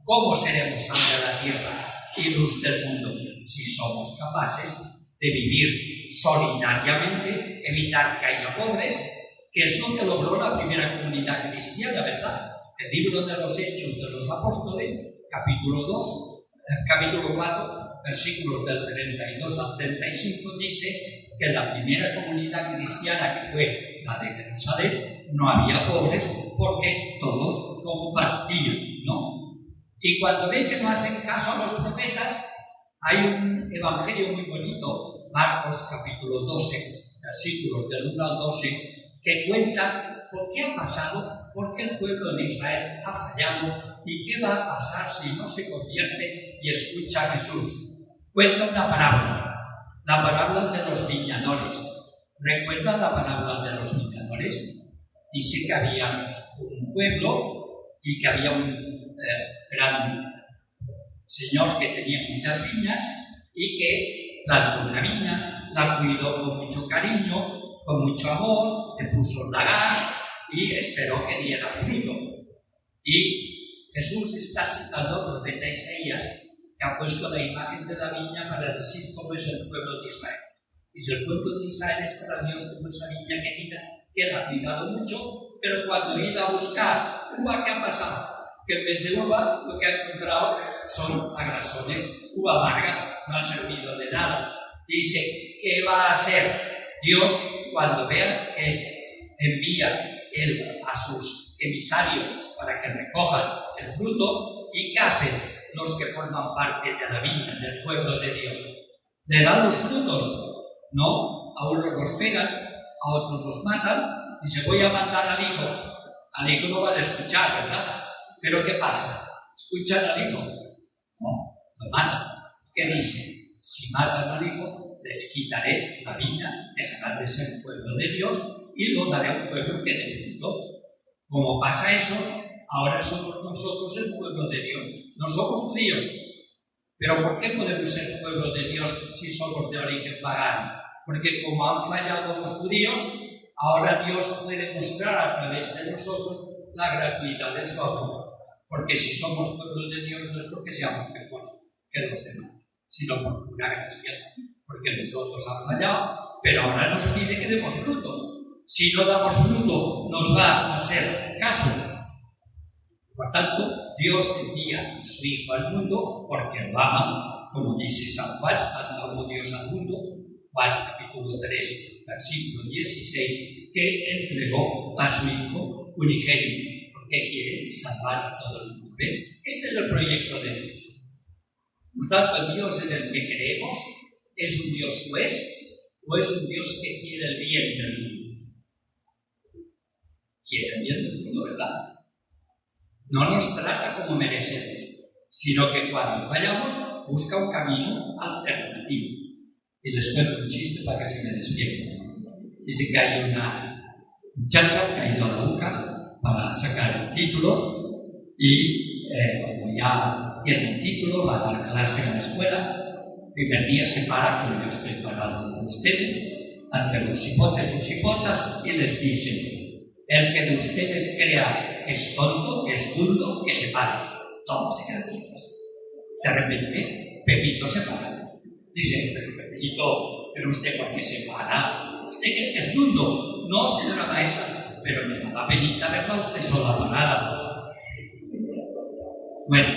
S4: ¿Cómo seremos sal de la tierra y luz del mundo? Si somos capaces de vivir solidariamente, evitar que haya pobres, que es lo que logró la primera comunidad cristiana, ¿verdad? El libro de los Hechos de los Apóstoles, capítulo 4, versículos del 32 al 35, dice que en la primera comunidad cristiana, que fue la de Jerusalén, no había pobres porque todos compartían, ¿no? Y cuando ve que no hacen caso a los profetas, hay un evangelio muy bonito, Marcos capítulo 12, versículos del 1 al 12, que cuenta por qué ha pasado, por qué el pueblo de Israel ha fallado y qué va a pasar si no se convierte y escucha a Jesús. Cuenta una parábola, la parábola de los viñadores. ¿Recuerdan la parábola de los viñadores? Dice que había un pueblo y que había un gran señor que tenía muchas viñas y que plantó una viña, la cuidó con mucho cariño, con mucho amor, le puso lagar y esperó que diera fruto. Y Jesús está citando al profeta Isaías, que ha puesto la imagen de la viña para decir cómo es el pueblo de Israel. Dice, el pueblo de Israel es para Dios como esa viña querida, que la ha cuidado mucho, pero cuando he ido a buscar uva, ¿qué ha pasado? Que en vez de uva, lo que ha encontrado son agrasones, uva amarga, no ha servido de nada. Dice, ¿qué va a hacer Dios cuando vea que envía Él a sus emisarios para que recojan el fruto? ¿Y qué hacen los que forman parte de la viña, del pueblo de Dios? ¿Le dan los frutos? No, a unos los pegan, a otros los matan. Dice, voy a matar al hijo. Al hijo no van a escuchar, ¿verdad? Pero ¿qué pasa? ¿Escuchan al hijo? No, lo matan. ¿Qué dice? Si matan al hijo, les quitaré la viña, dejarán de ser pueblo de Dios y lo daré a un pueblo que dé fruto. Como pasa eso, ahora somos nosotros el pueblo de Dios. No somos judíos. ¿Pero por qué podemos ser pueblo de Dios si somos de origen pagano? Porque como han fallado los judíos, ahora Dios puede mostrar a través de nosotros la gratuidad de su amor. Porque si somos pueblo de Dios no es porque seamos mejores que los demás, sino por pura gracia. Porque nosotros han fallado, pero ahora nos pide que demos fruto. Si no damos fruto, nos va a hacer caso. Por tanto, Dios envía a su Hijo al mundo porque lo ama, como dice San Juan, amó Dios al mundo, Juan capítulo 3, versículo 16, que entregó a su Hijo unigénito, porque quiere salvar a todo el mundo. ¿Ven? Este es el proyecto de Dios. Por tanto, el Dios en el que creemos es un Dios juez o es un Dios que quiere el bien del mundo. Quiere el bien del mundo, ¿verdad? No nos trata como merecemos, sino que cuando fallamos busca un camino alternativo. Y les cuento un chiste para que se me despierten. Dice que hay una muchacha que ha ido a la UCA para sacar el título y cuando ya tiene el título va a dar clase en la escuela. El primer día se para, como yo estoy parado con ustedes, ante los hipotes y hipotas y les dice: el que de ustedes crea que es tonto, que es burdo, que se pare. Todos se quedan quietos. De repente, Pepito se para. Dice: Pepito, pero usted ¿por qué se para? ¿Usted cree que es burdo? No, señora maestra, pero me da la penita verla usted sola parada. Bueno,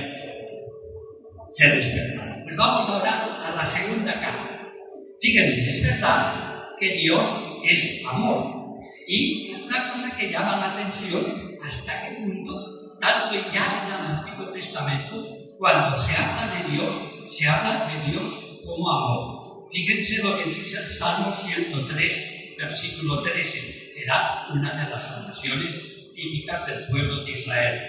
S4: se despertaron. Pues vamos ahora a la segunda cara. Fíjense, es verdad que Dios es amor. Y es una cosa que llama la atención hasta qué punto, tanto ya en el Antiguo Testamento, cuando se habla de Dios, se habla de Dios como amor. Fíjense lo que dice el Salmo 103, versículo 13. Era una de las oraciones típicas del pueblo de Israel.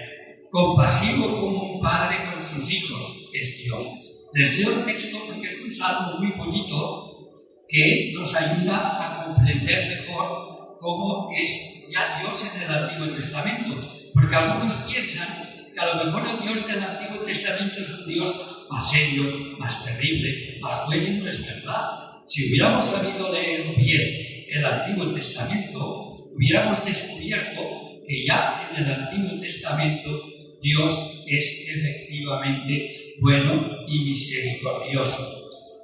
S4: Compasivo como un padre con sus hijos es Dios. Les leo el texto porque es un salmo muy bonito que nos ayuda a comprender mejor cómo es ya Dios en el Antiguo Testamento. Porque algunos piensan que a lo mejor el Dios del Antiguo Testamento es un Dios más serio, más terrible, más juez, y no es verdad. Si hubiéramos sabido leer bien el Antiguo Testamento, hubiéramos descubierto que ya en el Antiguo Testamento Dios es efectivamente bueno y misericordioso.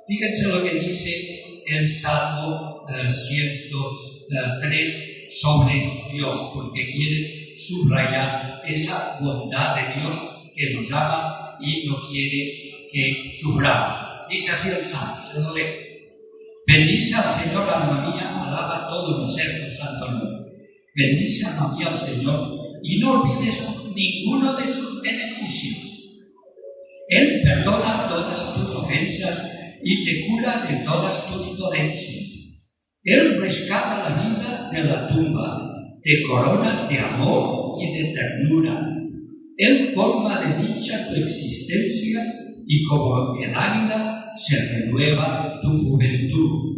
S4: Fíjense lo que dice el Salmo 103 sobre Dios, porque quiere subrayar esa bondad de Dios que nos ama y no quiere que suframos. Dice así el Salmo, se lo leo: bendice al Señor, alma mía, alaba todo mi ser su santo nombre. Bendice, alma mía, al Señor, y no olvides ninguno de sus beneficios. Él perdona todas tus ofensas y te cura de todas tus dolencias. Él rescata la vida de la tumba, te corona de amor y de ternura. Él colma de dicha tu existencia y como el águila se renueva tu juventud.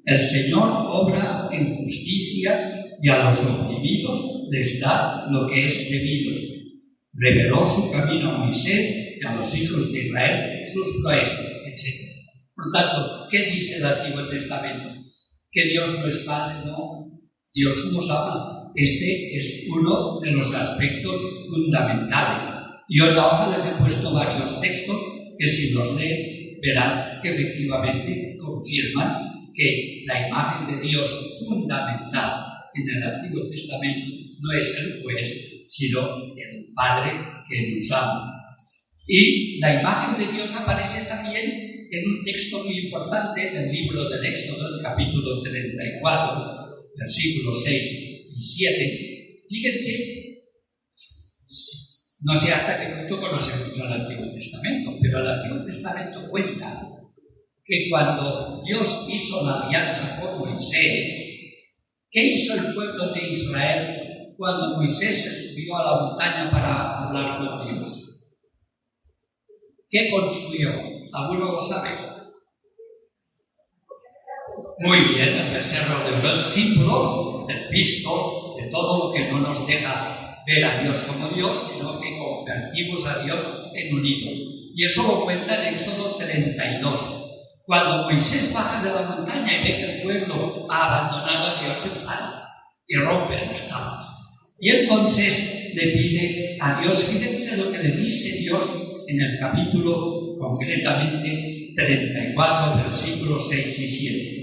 S4: El Señor obra en justicia y a los oprimidos les da lo que es debido. Reveló su camino a Moisés y a los hijos de Israel sus proezas, etc. Por tanto, ¿qué dice el Antiguo Testamento? Que Dios no es Padre, no. Dios nos ama. Este es uno de los aspectos fundamentales. Yo en la hoja les he puesto varios textos que si los leen verán que efectivamente confirman que la imagen de Dios fundamental en el Antiguo Testamento no es el juez, sino el Padre que nos ama. Y la imagen de Dios aparece también en un texto muy importante del libro del Éxodo, el capítulo 34, versículos 6 y 7. Fíjense, no sé hasta qué punto conocemos el Antiguo Testamento, pero el Antiguo Testamento cuenta que cuando Dios hizo la alianza con Moisés, ¿qué hizo el pueblo de Israel cuando Moisés se subió a la montaña para hablar con Dios? ¿Qué construyó? ¿Alguno lo sabe? Muy bien, el becerro de oro, el símbolo del Cristo, de todo lo que no nos deja ver a Dios como Dios, sino que convertimos a Dios en un ídolo. Y eso lo cuenta en Éxodo 32. Cuando Moisés baja de la montaña y ve que el pueblo ha abandonado a Dios, se enfada y rompe las tablas. Y entonces le pide a Dios, fíjense lo que le dice Dios en el capítulo concretamente 34, versículos 6 y 7.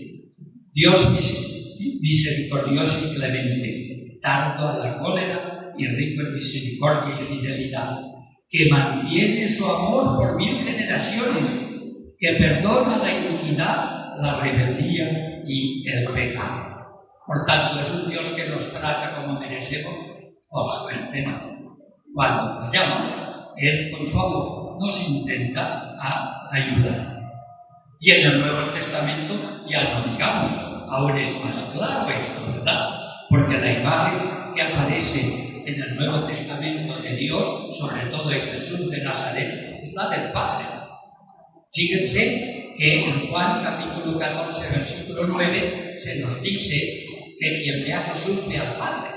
S4: Dios misericordioso y clemente, tardo a la cólera y rico en misericordia y fidelidad, que mantiene su amor por 1000 generaciones, que perdona la iniquidad la rebeldía y el pecado. Por tanto, es un Dios que nos trata como merecemos, por suerte no. Cuando fallamos, Él con su amor nos intenta ayudar. Y en el Nuevo Testamento ya no digamos, aún es más claro esto, ¿verdad? Porque la imagen que aparece en el Nuevo Testamento de Dios, sobre todo en Jesús de Nazaret, es la del Padre. Fíjense que en Juan capítulo 14, versículo 9, se nos dice que quien ve a Jesús ve al Padre.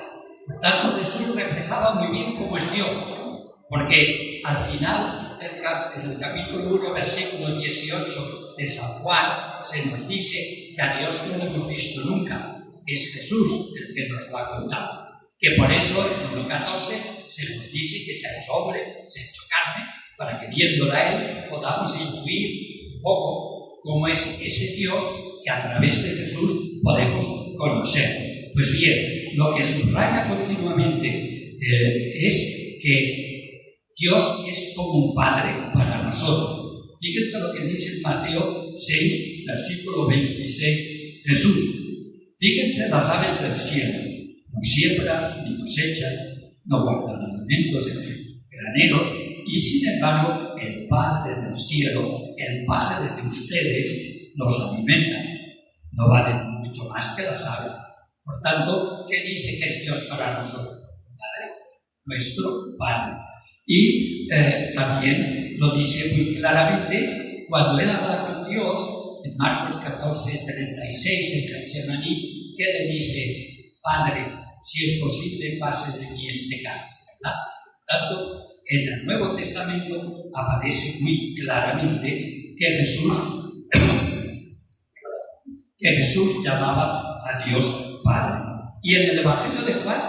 S4: Por tanto, Jesús reflejaba muy bien cómo es Dios, porque al final, en el capítulo 1, versículo 18 de San Juan, se nos dice que a Dios no lo hemos visto nunca, es Jesús el que nos lo ha contado. Que por eso en el 14 se nos dice que se ha hecho hombre, se ha hecho carne, para que viéndola a Él podamos intuir un poco cómo es ese Dios que a través de Jesús podemos conocer. Pues bien, lo que subraya continuamente es que Dios es como un Padre para nosotros. Fíjense lo que dice en Mateo 6, versículo 26, Jesús. Fíjense las aves del cielo, no siembran ni cosechan, no guardan alimentos en graneros, y sin embargo el Padre del cielo, el Padre de ustedes, los alimenta. No valen mucho más que las aves. Por tanto, ¿qué dice que es Dios para nosotros? Padre, nuestro Padre. Y también lo dice muy claramente cuando Él habla con Dios en Marcos 14, 36, en Getsemaní, que le dice: Padre, si es posible, pase de mí este cáliz, ¿verdad? Por tanto, en el Nuevo Testamento aparece muy claramente que Jesús llamaba a Dios Padre. Y en el Evangelio de Juan,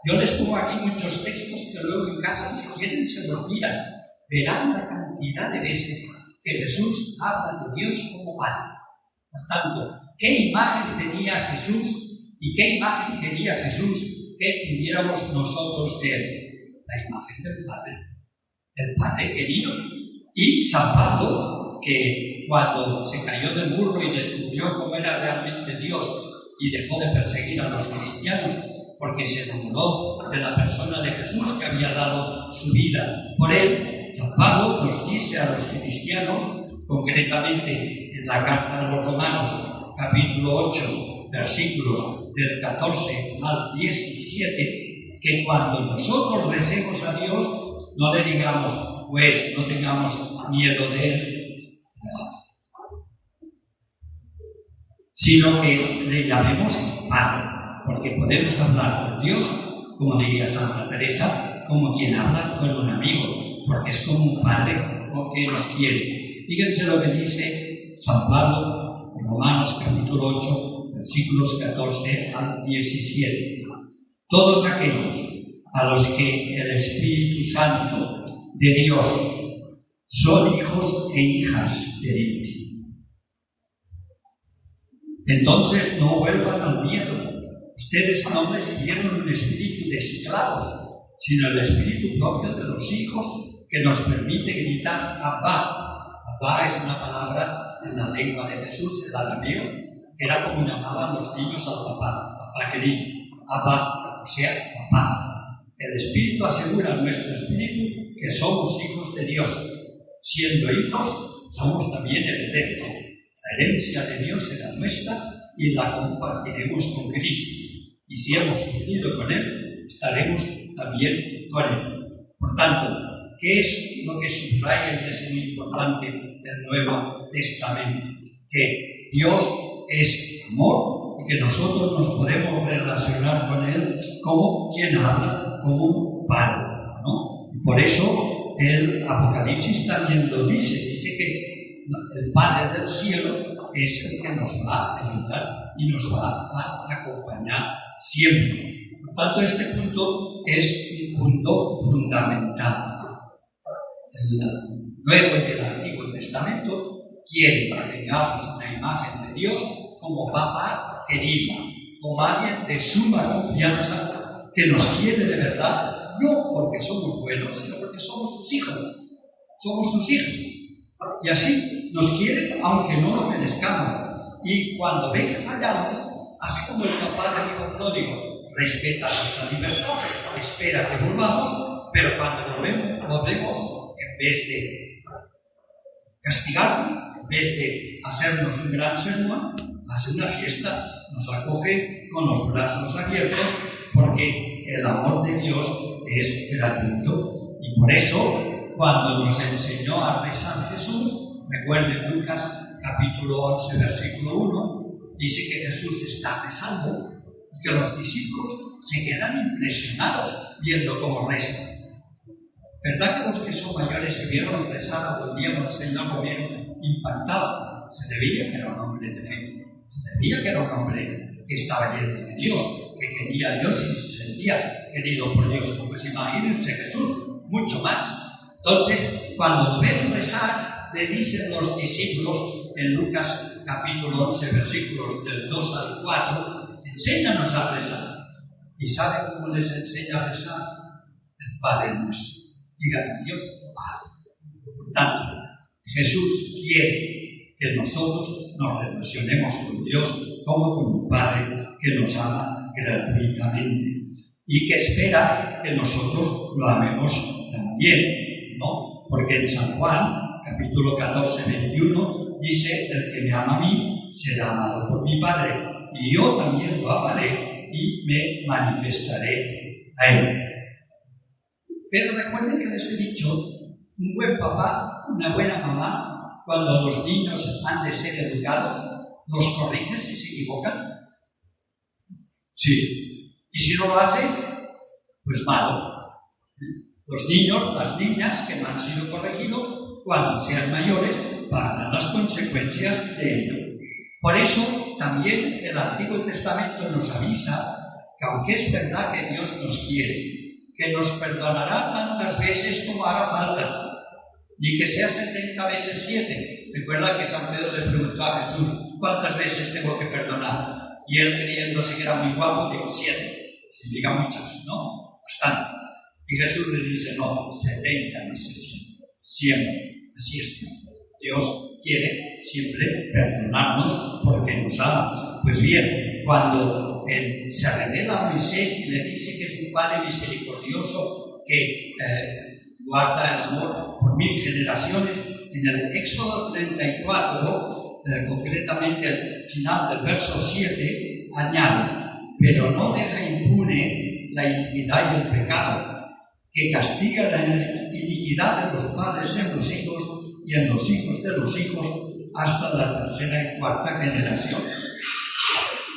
S4: yo les pongo aquí muchos textos que luego en casa, si quieren, se los miran. Verán la cantidad de veces que Jesús habla de Dios como Padre. Por tanto, ¿qué imagen tenía Jesús y qué imagen quería Jesús que tuviéramos nosotros de Él? La imagen del Padre, el Padre querido. Y San Pablo, que cuando se cayó del burro y descubrió cómo era realmente Dios y dejó de perseguir a los cristianos porque se enamoró de la persona de Jesús que había dado su vida por él, San Pablo nos dice a los cristianos, concretamente en la carta a los Romanos, capítulo 8, versículos del 14 al 17, que cuando nosotros recemos a Dios, no le digamos, pues no tengamos miedo de Él, sino que le llamemos Padre, porque podemos hablar con Dios, como diría Santa Teresa, como quien habla con un amigo, porque es como un padre que nos quiere. Fíjense lo que dice San Pablo en Romanos capítulo 8, versículos 14 al 17. Todos aquellos a los que el Espíritu Santo de Dios son hijos e hijas de Dios. Entonces no vuelvan al miedo. Ustedes no recibieron un espíritu de esclavos, sino el espíritu propio de los hijos que nos permite gritar Abba. Abba es una palabra en la lengua de Jesús, el arameo, que era como llamaban los niños al papá querido. Abba, o sea, papá. El Espíritu asegura a nuestro espíritu que somos hijos de Dios. Siendo hijos, somos también herederos. La herencia de Dios será nuestra y la compartiremos con Cristo. Y si hemos sufrido con Él, estaremos también con Él. Por tanto, ¿qué es lo que subraya y es muy importante del Nuevo Testamento? Que Dios es amor y que nosotros nos podemos relacionar con Él como quien habla, como un padre, ¿no? Y por eso el Apocalipsis también lo dice que el Padre del cielo es el que nos va a ayudar y nos va a acompañar siempre. Por tanto, este punto es un punto fundamental. El Nuevo y el Antiguo Testamento quiere que tengamos una imagen de Dios como papá querido, como alguien de suma confianza que nos quiere de verdad, no porque somos buenos, sino porque somos sus hijos. Somos sus hijos. Y así nos quiere aunque no lo merezcamos. y cuando ve que fallamos, así como el papá del hijo pródigo respeta nuestra libertad, espera que volvamos, pero cuando volvemos, en vez de castigarnos, en vez de hacernos un gran sermón, hace una fiesta, nos acoge con los brazos abiertos, porque el amor de Dios es gratuito. Y por eso, cuando nos enseñó a rezar Jesús, recuerden Lucas capítulo 11, versículo 1, dice que Jesús está rezando y que los discípulos se quedan impresionados viendo cómo reza. ¿Verdad que los que son mayores se vieron rezar algún día con el Señor, lo vieron impactado? Se veía que era un hombre de fe, se veía que era un hombre que estaba lleno de Dios, que quería a Dios y se sentía querido por Dios. Pues imagínense Jesús, mucho más. Entonces, cuando lo ven rezar, le dicen los discípulos en Lucas capítulo 11, versículos del 2 al 4, enséñanos a rezar. ¿Y saben cómo les enseña a rezar? El Padre nuestro. Digan a Dios, Padre. Por tanto, Jesús quiere que nosotros nos relacionemos con Dios como con un Padre que nos ama gratuitamente y que espera que nosotros lo amemos también, ¿no? Porque en San Juan, capítulo 14, 21, dice: el que me ama a mí será amado por mi Padre, y yo también lo amaré y me manifestaré a él. Pero recuerden que les he dicho, un buen papá, una buena mamá, cuando los niños han de ser educados, ¿los corrige si se equivocan? Sí. Y si no lo hacen, pues malo. Los niños, las niñas que no han sido corregidos, cuando sean mayores, pagarán las consecuencias de ello. Por eso, también el Antiguo Testamento nos avisa que, aunque es verdad que Dios nos quiere, que nos perdonará tantas veces como haga falta, ni que sea 70 veces 7. Recuerda que San Pedro le preguntó a Jesús: ¿cuántas veces tengo que perdonar? Y él, creyéndose que era muy guapo, dijo 7. Significa muchas, ¿no? Bastante. Y Jesús le dice: no, 70 veces 7. Siempre. Así es. Dios quiere siempre perdonarnos porque nos ama. Pues bien, cuando él se revela a Moisés y le dice que es un Padre misericordioso que guarda el amor por 1000 generaciones, en el Éxodo 34, concretamente al final del verso 7, añade: pero no deja impune la iniquidad y el pecado, que castiga la iniquidad de los padres en los hijos y en los hijos de los hijos hasta la 3ª y 4ª generación.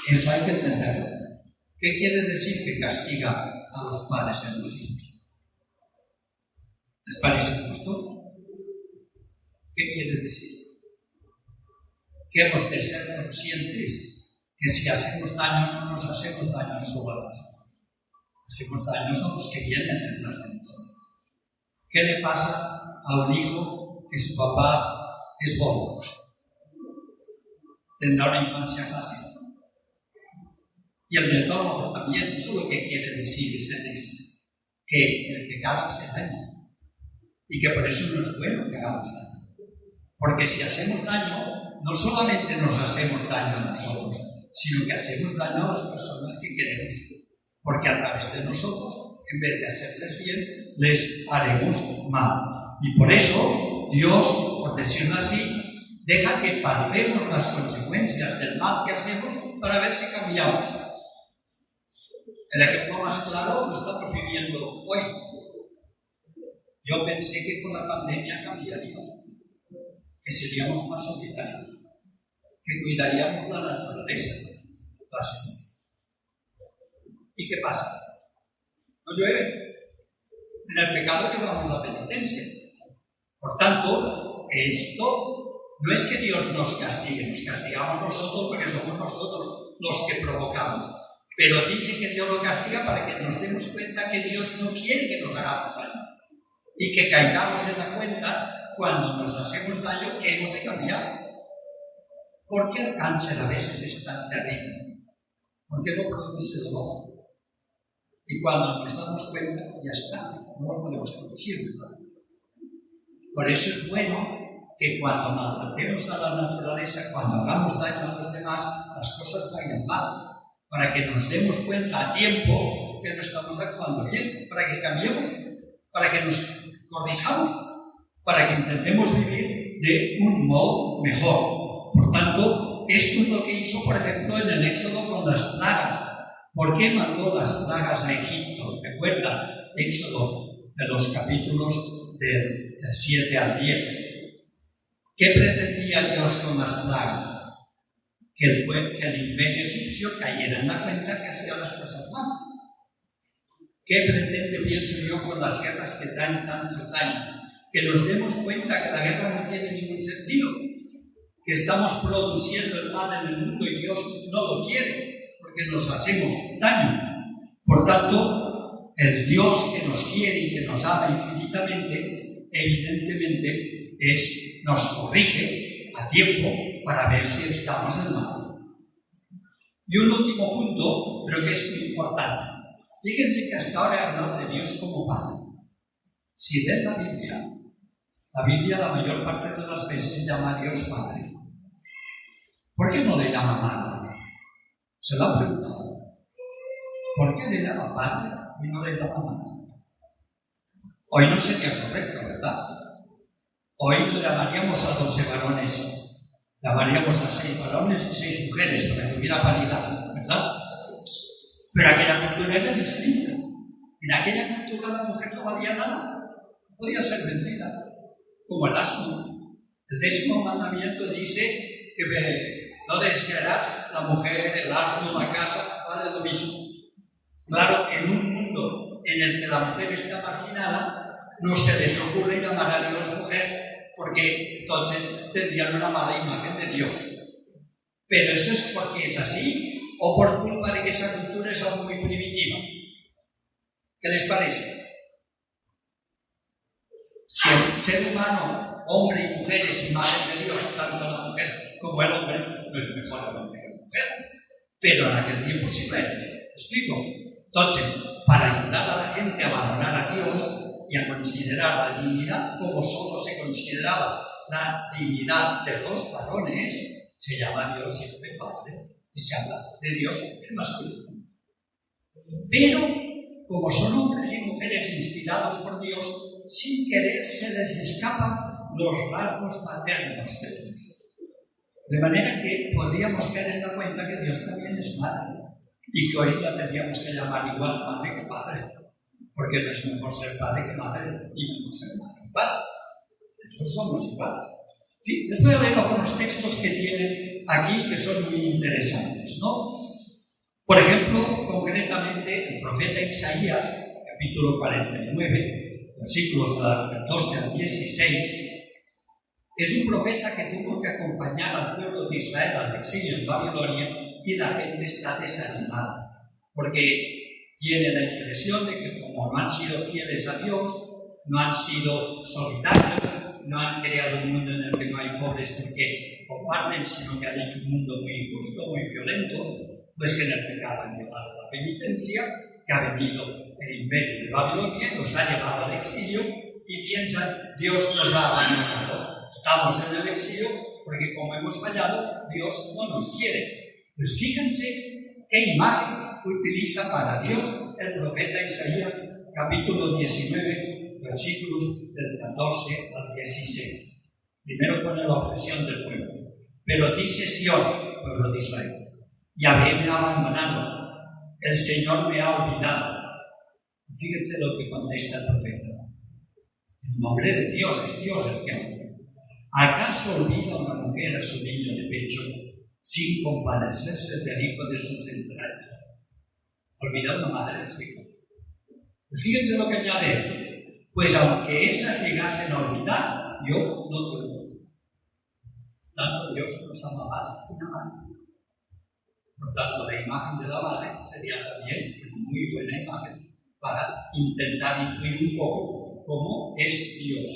S4: Eso hay que entenderlo. ¿Qué quiere decir que castiga a los padres en los hijos? ¿Les parece justo? ¿Qué quiere decir? Que hemos de ser conscientes que si hacemos daño, no nos hacemos daño solo a nosotros. Hacemos daño a los que vienen detrás de nosotros. ¿Qué le pasa a un hijo que su papá es bobo? Tendrá una infancia fácil. Y el metólogo también. Eso es lo que quiere decir ese texto, que el pecado hace daño y que por eso no es bueno que hagamos daño. Porque si hacemos daño, no solamente nos hacemos daño a nosotros, sino que hacemos daño a las personas que queremos, porque a través de nosotros, en vez de hacerles bien, les haremos mal. Y por eso Dios, por decirlo así, deja que palpemos las consecuencias del mal que hacemos para ver si cambiamos. El ejemplo más claro lo estamos viviendo hoy. Yo pensé que con la pandemia cambiaríamos, que seríamos más solidarios, que cuidaríamos la naturaleza, la salud. ¿Y qué pasa? No llueve. En el pecado llevamos la penitencia. Por tanto, esto no es que Dios nos castigue, nos castigamos nosotros porque somos nosotros los que provocamos. Pero dice que Dios lo castiga para que nos demos cuenta que Dios no quiere que nos hagamos daño. Y que caigamos en la cuenta, cuando nos hacemos daño, que hemos de cambiar. ¿Por qué el cáncer a veces es tan terrible? Porque no produce dolor. Y cuando nos damos cuenta, ya está, no lo podemos corregir, ¿verdad? Por eso es bueno que cuando maltratemos a la naturaleza, cuando hagamos daño a los demás, las cosas vayan mal, para que nos demos cuenta a tiempo que no estamos actuando bien, para que cambiemos, para que nos corrijamos, para que intentemos vivir de un modo mejor. Por tanto, esto es lo que hizo, por ejemplo, en el Éxodo con las plagas. ¿Por qué mandó las plagas a Egipto? Recuerda, Éxodo, de los capítulos del 7 al 10. ¿Qué pretendía Dios con las plagas? Que el imperio egipcio cayera en la cuenta que hacía las cosas mal. ¿Qué pretende, pienso yo, con las guerras que traen tantos daños? Que nos demos cuenta que la guerra no tiene ningún sentido, que estamos produciendo el mal en el mundo y Dios no lo quiere, porque nos hacemos daño. Por tanto, el Dios que nos quiere y que nos ama infinitamente, evidentemente nos corrige a tiempo para ver si evitamos el mal. Y un último punto, pero que es muy importante. Fíjense que hasta ahora he hablado de Dios como Padre. Si ven la Biblia la mayor parte de las veces llama a Dios Padre. ¿Por qué no le llama Madre? Se lo han preguntado. ¿Por qué le llama Padre y no le llama Madre? Hoy no sería correcto, ¿verdad? Hoy le llamaríamos a 12 varones, llamaríamos a 6 varones y 6 mujeres para que hubiera paridad, ¿verdad? Pero aquella cultura era distinta. En aquella cultura la mujer no valía nada, podía ser vendida, como el asno. El 10º mandamiento dice que no desearás la mujer, el asno, la casa, vale lo mismo. Claro, en un mundo en el que la mujer está marginada, no se les ocurre llamar a Dios mujer, porque entonces tendrían una mala imagen de Dios. Pero eso es porque es así, o por culpa de que esa cultura es algo muy primitiva. ¿Qué les parece? Si el ser humano, hombre y mujeres, imagen de Dios, tanto la mujer como el hombre, no es mejor el hombre que la mujer, pero en aquel tiempo sí lo era. ¿Explico? Entonces, para ayudar a la gente a valorar a Dios y a considerar la dignidad como solo se consideraba la dignidad de los varones, se llama Dios siempre Padre y se habla de Dios en masculino. Pero, como son hombres y mujeres inspirados por Dios, sin querer se les escapan los rasgos maternos de Dios. De manera que podríamos caer en la cuenta que Dios también es Madre y que hoy la tendríamos que llamar igual Madre que Padre, porque no es mejor ser padre que madre y mejor ser madre que padre. Esos somos iguales. ¿Sí? Les voy a leer algunos textos que tienen aquí que son muy interesantes, ¿no? Por ejemplo, concretamente, el profeta Isaías, capítulo 49, versículos del 14 al 16, es un profeta que tuvo que acompañar al pueblo de Israel al exilio en Babilonia y la gente está desanimada, porque tiene la impresión de que como no han sido fieles a Dios, no han sido solidarios, no han creado un mundo en el que no hay pobres porque comparten, sino que han hecho un mundo muy injusto, muy violento, pues que en el pecado han llevado a la penitencia, que ha venido el imperio de Babilonia, los ha llevado al exilio y piensan, Dios nos ha abandonado. Estamos en el exilio porque como hemos fallado, Dios no nos quiere. Pues fíjense qué imagen utiliza para Dios el profeta Isaías, capítulo 19, versículos del 14 al 16. Primero pone la opresión del pueblo. Pero dice Sión, pueblo de Israel, Yahvé me ha abandonado, el Señor me ha olvidado. Fíjense lo que contesta el profeta. En nombre de Dios, es Dios el que habla. ¿Acaso olvida una mujer a su niño de pecho sin compadecerse del hijo de sus entrañas? Olvida una madre a su hijo. Pues fíjense lo que añade. Pues aunque esas llegasen a olvidar, yo no te olvido. Tanto Dios nos ama más que una madre. Por tanto, la imagen de la madre sería también una muy buena imagen para intentar incluir un poco cómo es Dios.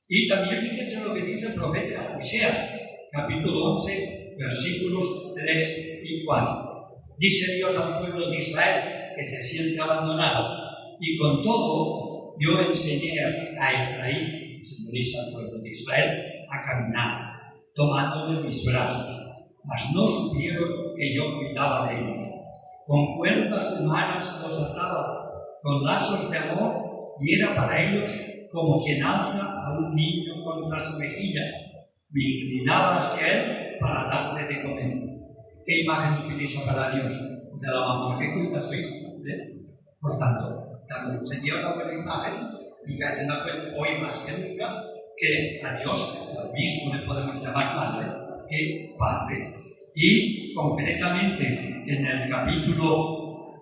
S4: Y también fíjense lo que dice el profeta Oseas, capítulo 11, versículos 3 y 4. Dice Dios al pueblo de Israel que se siente abandonado, y con todo yo enseñé a Efraín, simboliza al pueblo de Israel, a caminar, tomando de mis brazos, mas no supieron que yo cuidaba de ellos. Con cuerdas humanas los ataba, con lazos de amor, y era para ellos como quien alza a un niño contra su mejilla. Me inclinaba hacia él para darle de comer. ¿Qué imagen utiliza para Dios? De la mamá que cuida a su hijo. Por tanto, también sería una buena imagen, y que hoy más que nunca, que a Dios al mismo le podemos llamar Padre que Padre. Y concretamente en el capítulo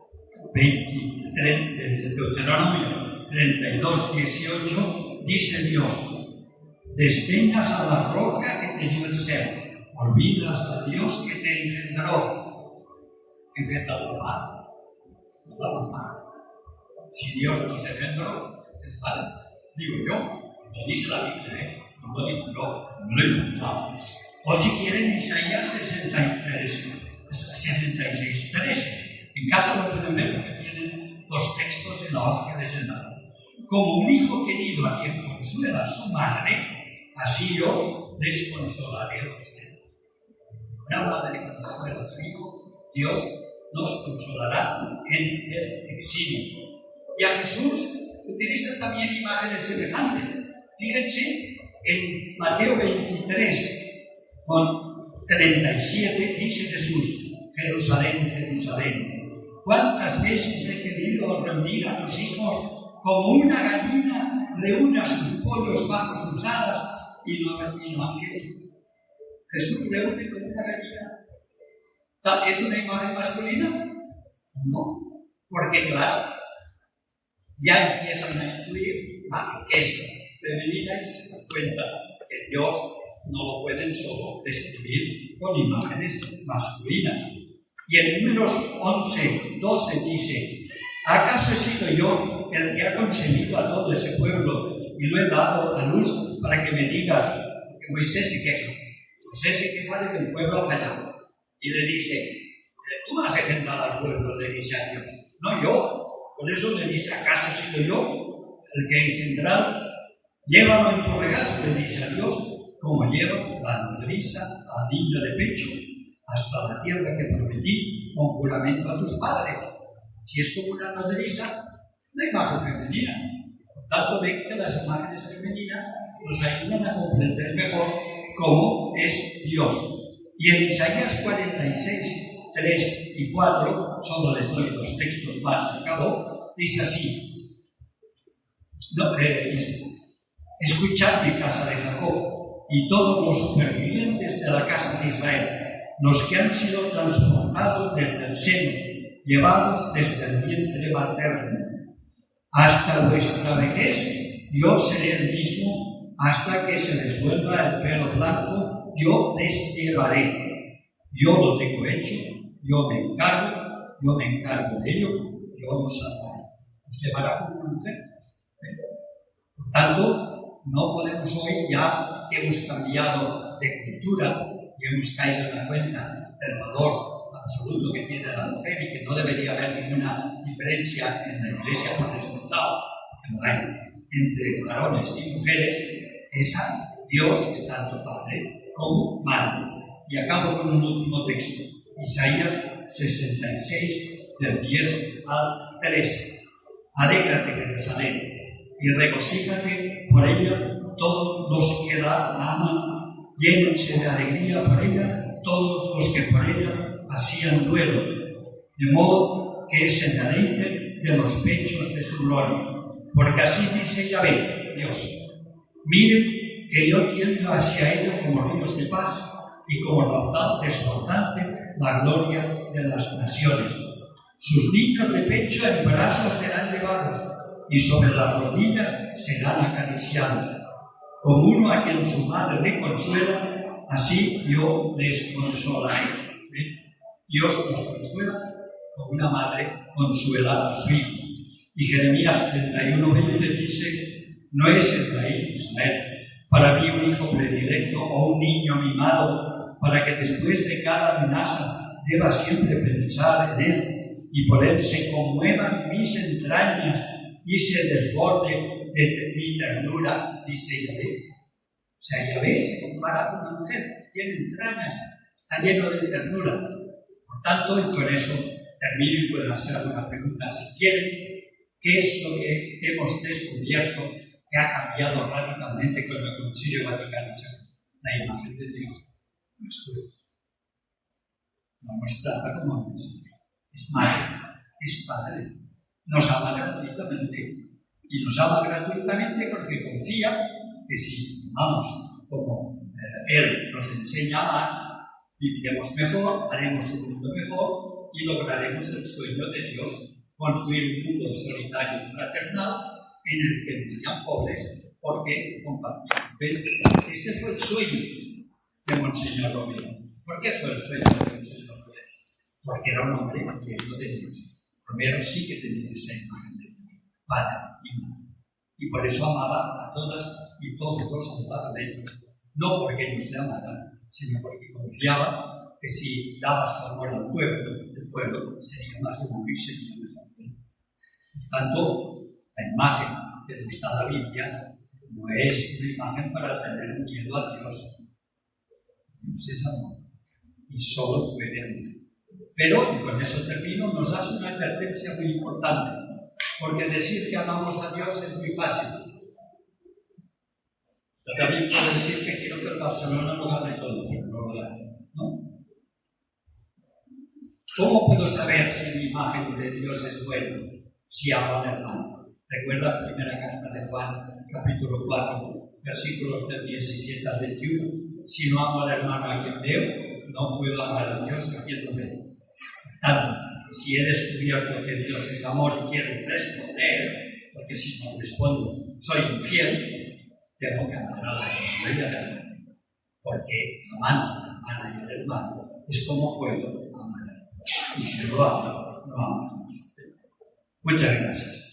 S4: 23 del Deuteronomio 32:18 dice Dios: desdeñas a la roca que te dio el ser, olvidas a Dios que te engendró. Empieza a mamá, la mamá. Si Dios nos engendró, es padre. Digo yo, lo dice la Biblia, no lo digo yo, no lo he escuchado. O si quieren, Isaías 66:13. En casa lo pueden ver porque tienen los textos en la hoja que les he dado. Como un hijo querido a quien consuela su madre, así yo les consolaré a ustedes. Una madre consuela a su hijo, Dios nos consolará en el exilio. Y a Jesús utiliza también imágenes semejantes. Fíjense, en Mateo 23:37 dice Jesús: Jerusalén, Jerusalén, ¿cuántas veces he querido reunir a tus hijos como una gallina reúne a sus pollos bajo sus alas y no han querido? Jesús reúne como una gallina. ¿Es una imagen masculina? No, porque claro, ya empiezan a incluir la riqueza femenina y se dan cuenta que Dios no lo pueden solo describir con imágenes masculinas. Y en Números 11:12 dice: ¿acaso he sido yo el que ha concebido a todo ese pueblo y lo he dado a luz para que me digas? Porque Moisés se queja. Moisés se queja de que el pueblo ha fallado. Y le dice: tú has engendrado al pueblo, le dice a Dios, no yo. Por eso le dice: ¿acaso he sido yo el que he engendrado? Llévalo en tu regazo, le dice a Dios, como llevo la nodriza al niño de pecho, hasta la tierra que prometí con juramento a tus padres. Si es como una nodriza, una imagen femenina. Por tanto, ven que las imágenes femeninas nos ayudan a comprender mejor cómo es Dios. Y en Isaías 46:3 y 4, solo les doy dos textos más al cabo, dice así: escuchadme, casa de Jacob, y todos los supervivientes de la casa de Israel, los que han sido transportados desde el seno, llevados desde el vientre materno. Hasta vuestra vejez yo seré el mismo, hasta que se les vuelva el pelo blanco, yo les llevaré. Yo lo tengo hecho, yo me encargo de ello, yo lo salvaré. Os llevará como una mujer. Por tanto, no podemos hoy, ya que hemos cambiado de cultura y hemos caído en la cuenta del valor absoluto que tiene la mujer y que no debería haber ninguna diferencia en la iglesia por descontado, entre varones y mujeres, Dios es tanto Padre como Madre. Y acabo con un último texto, Isaías 66, del 10 al 13. Alégrate, Jerusalén, y regocíjate por ella todos los que la aman, llénense de alegría por ella todos los que por ella hacían duelo, de modo que se deleiten de los pechos de su gloria. Porque así dice Yahvé, Dios: miren que yo tiendo hacia ella como ríos de paz y como raudal desbordante la gloria de las naciones. Sus niños de pecho en brazos serán llevados y sobre las rodillas serán acariciados. Como uno a quien su madre le consuela, así yo les consolaré. Dios nos consuela como una madre consuela a su hijo. Y Jeremías 31:20 dice: no es Israel, para mí un hijo predilecto o un niño mimado, para que después de cada amenaza deba siempre pensar en él, y por él se conmuevan mis entrañas y se desborde de mi ternura, dice Yahvé. O sea, Yahvé se compara con una mujer, tiene entrañas, está lleno de ternura. Por tanto, y con eso termino y puedo hacer alguna pregunta si quieren. ¿Qué es lo que hemos descubierto que ha cambiado radicalmente con el Concilio Vaticano II? La imagen de Dios no es juez. No nos trata como a nosotros. Es madre, es padre. Nos ama gratuitamente. Y nos ama gratuitamente porque confía que si amamos como Él nos enseña a amar, viviremos mejor, haremos un mundo mejor y lograremos el sueño de Dios, construir un mundo solitario y fraternal en el que no hayan pobres, porque compartimos. ¿Ven? Este fue el sueño de Monseñor Romero. ¿Por qué fue el sueño de Monseñor Romero? Porque era un hombre lleno de Dios. Romero sí que tenía esa imagen de Dios, padre y madre. Y por eso amaba a todas y todos los salvadoreños. No porque ellos le amaran, sino porque confiaba que si daba su amor al pueblo, el pueblo sería más humano y sería mejor. Por tanto, la imagen que nos da la Biblia no es una imagen para tener miedo a Dios. Dios es amor y solo puede amar. Pero, y con eso termino, nos hace una advertencia muy importante, porque decir que amamos a Dios es muy fácil. Yo también puedo decir que quiero que el Barcelona lo gane todo, pero no lo gane, ¿no? ¿Cómo puedo saber si mi imagen de Dios es buena? Si amo al hermano. Recuerda la primera carta de Juan, capítulo 4, versículos del 17 al 21. Si no amo al hermano a quien veo, no puedo amar a Dios a quien no veo. Por tanto, si he descubierto que Dios es amor y quiero responder, porque si no respondo soy infiel, tengo que amar a la hermana y al hermano. Porque amando a la hermana y al hermano es como puedo amar a Dios. Y si no lo amo, no amamos. Muchas gracias.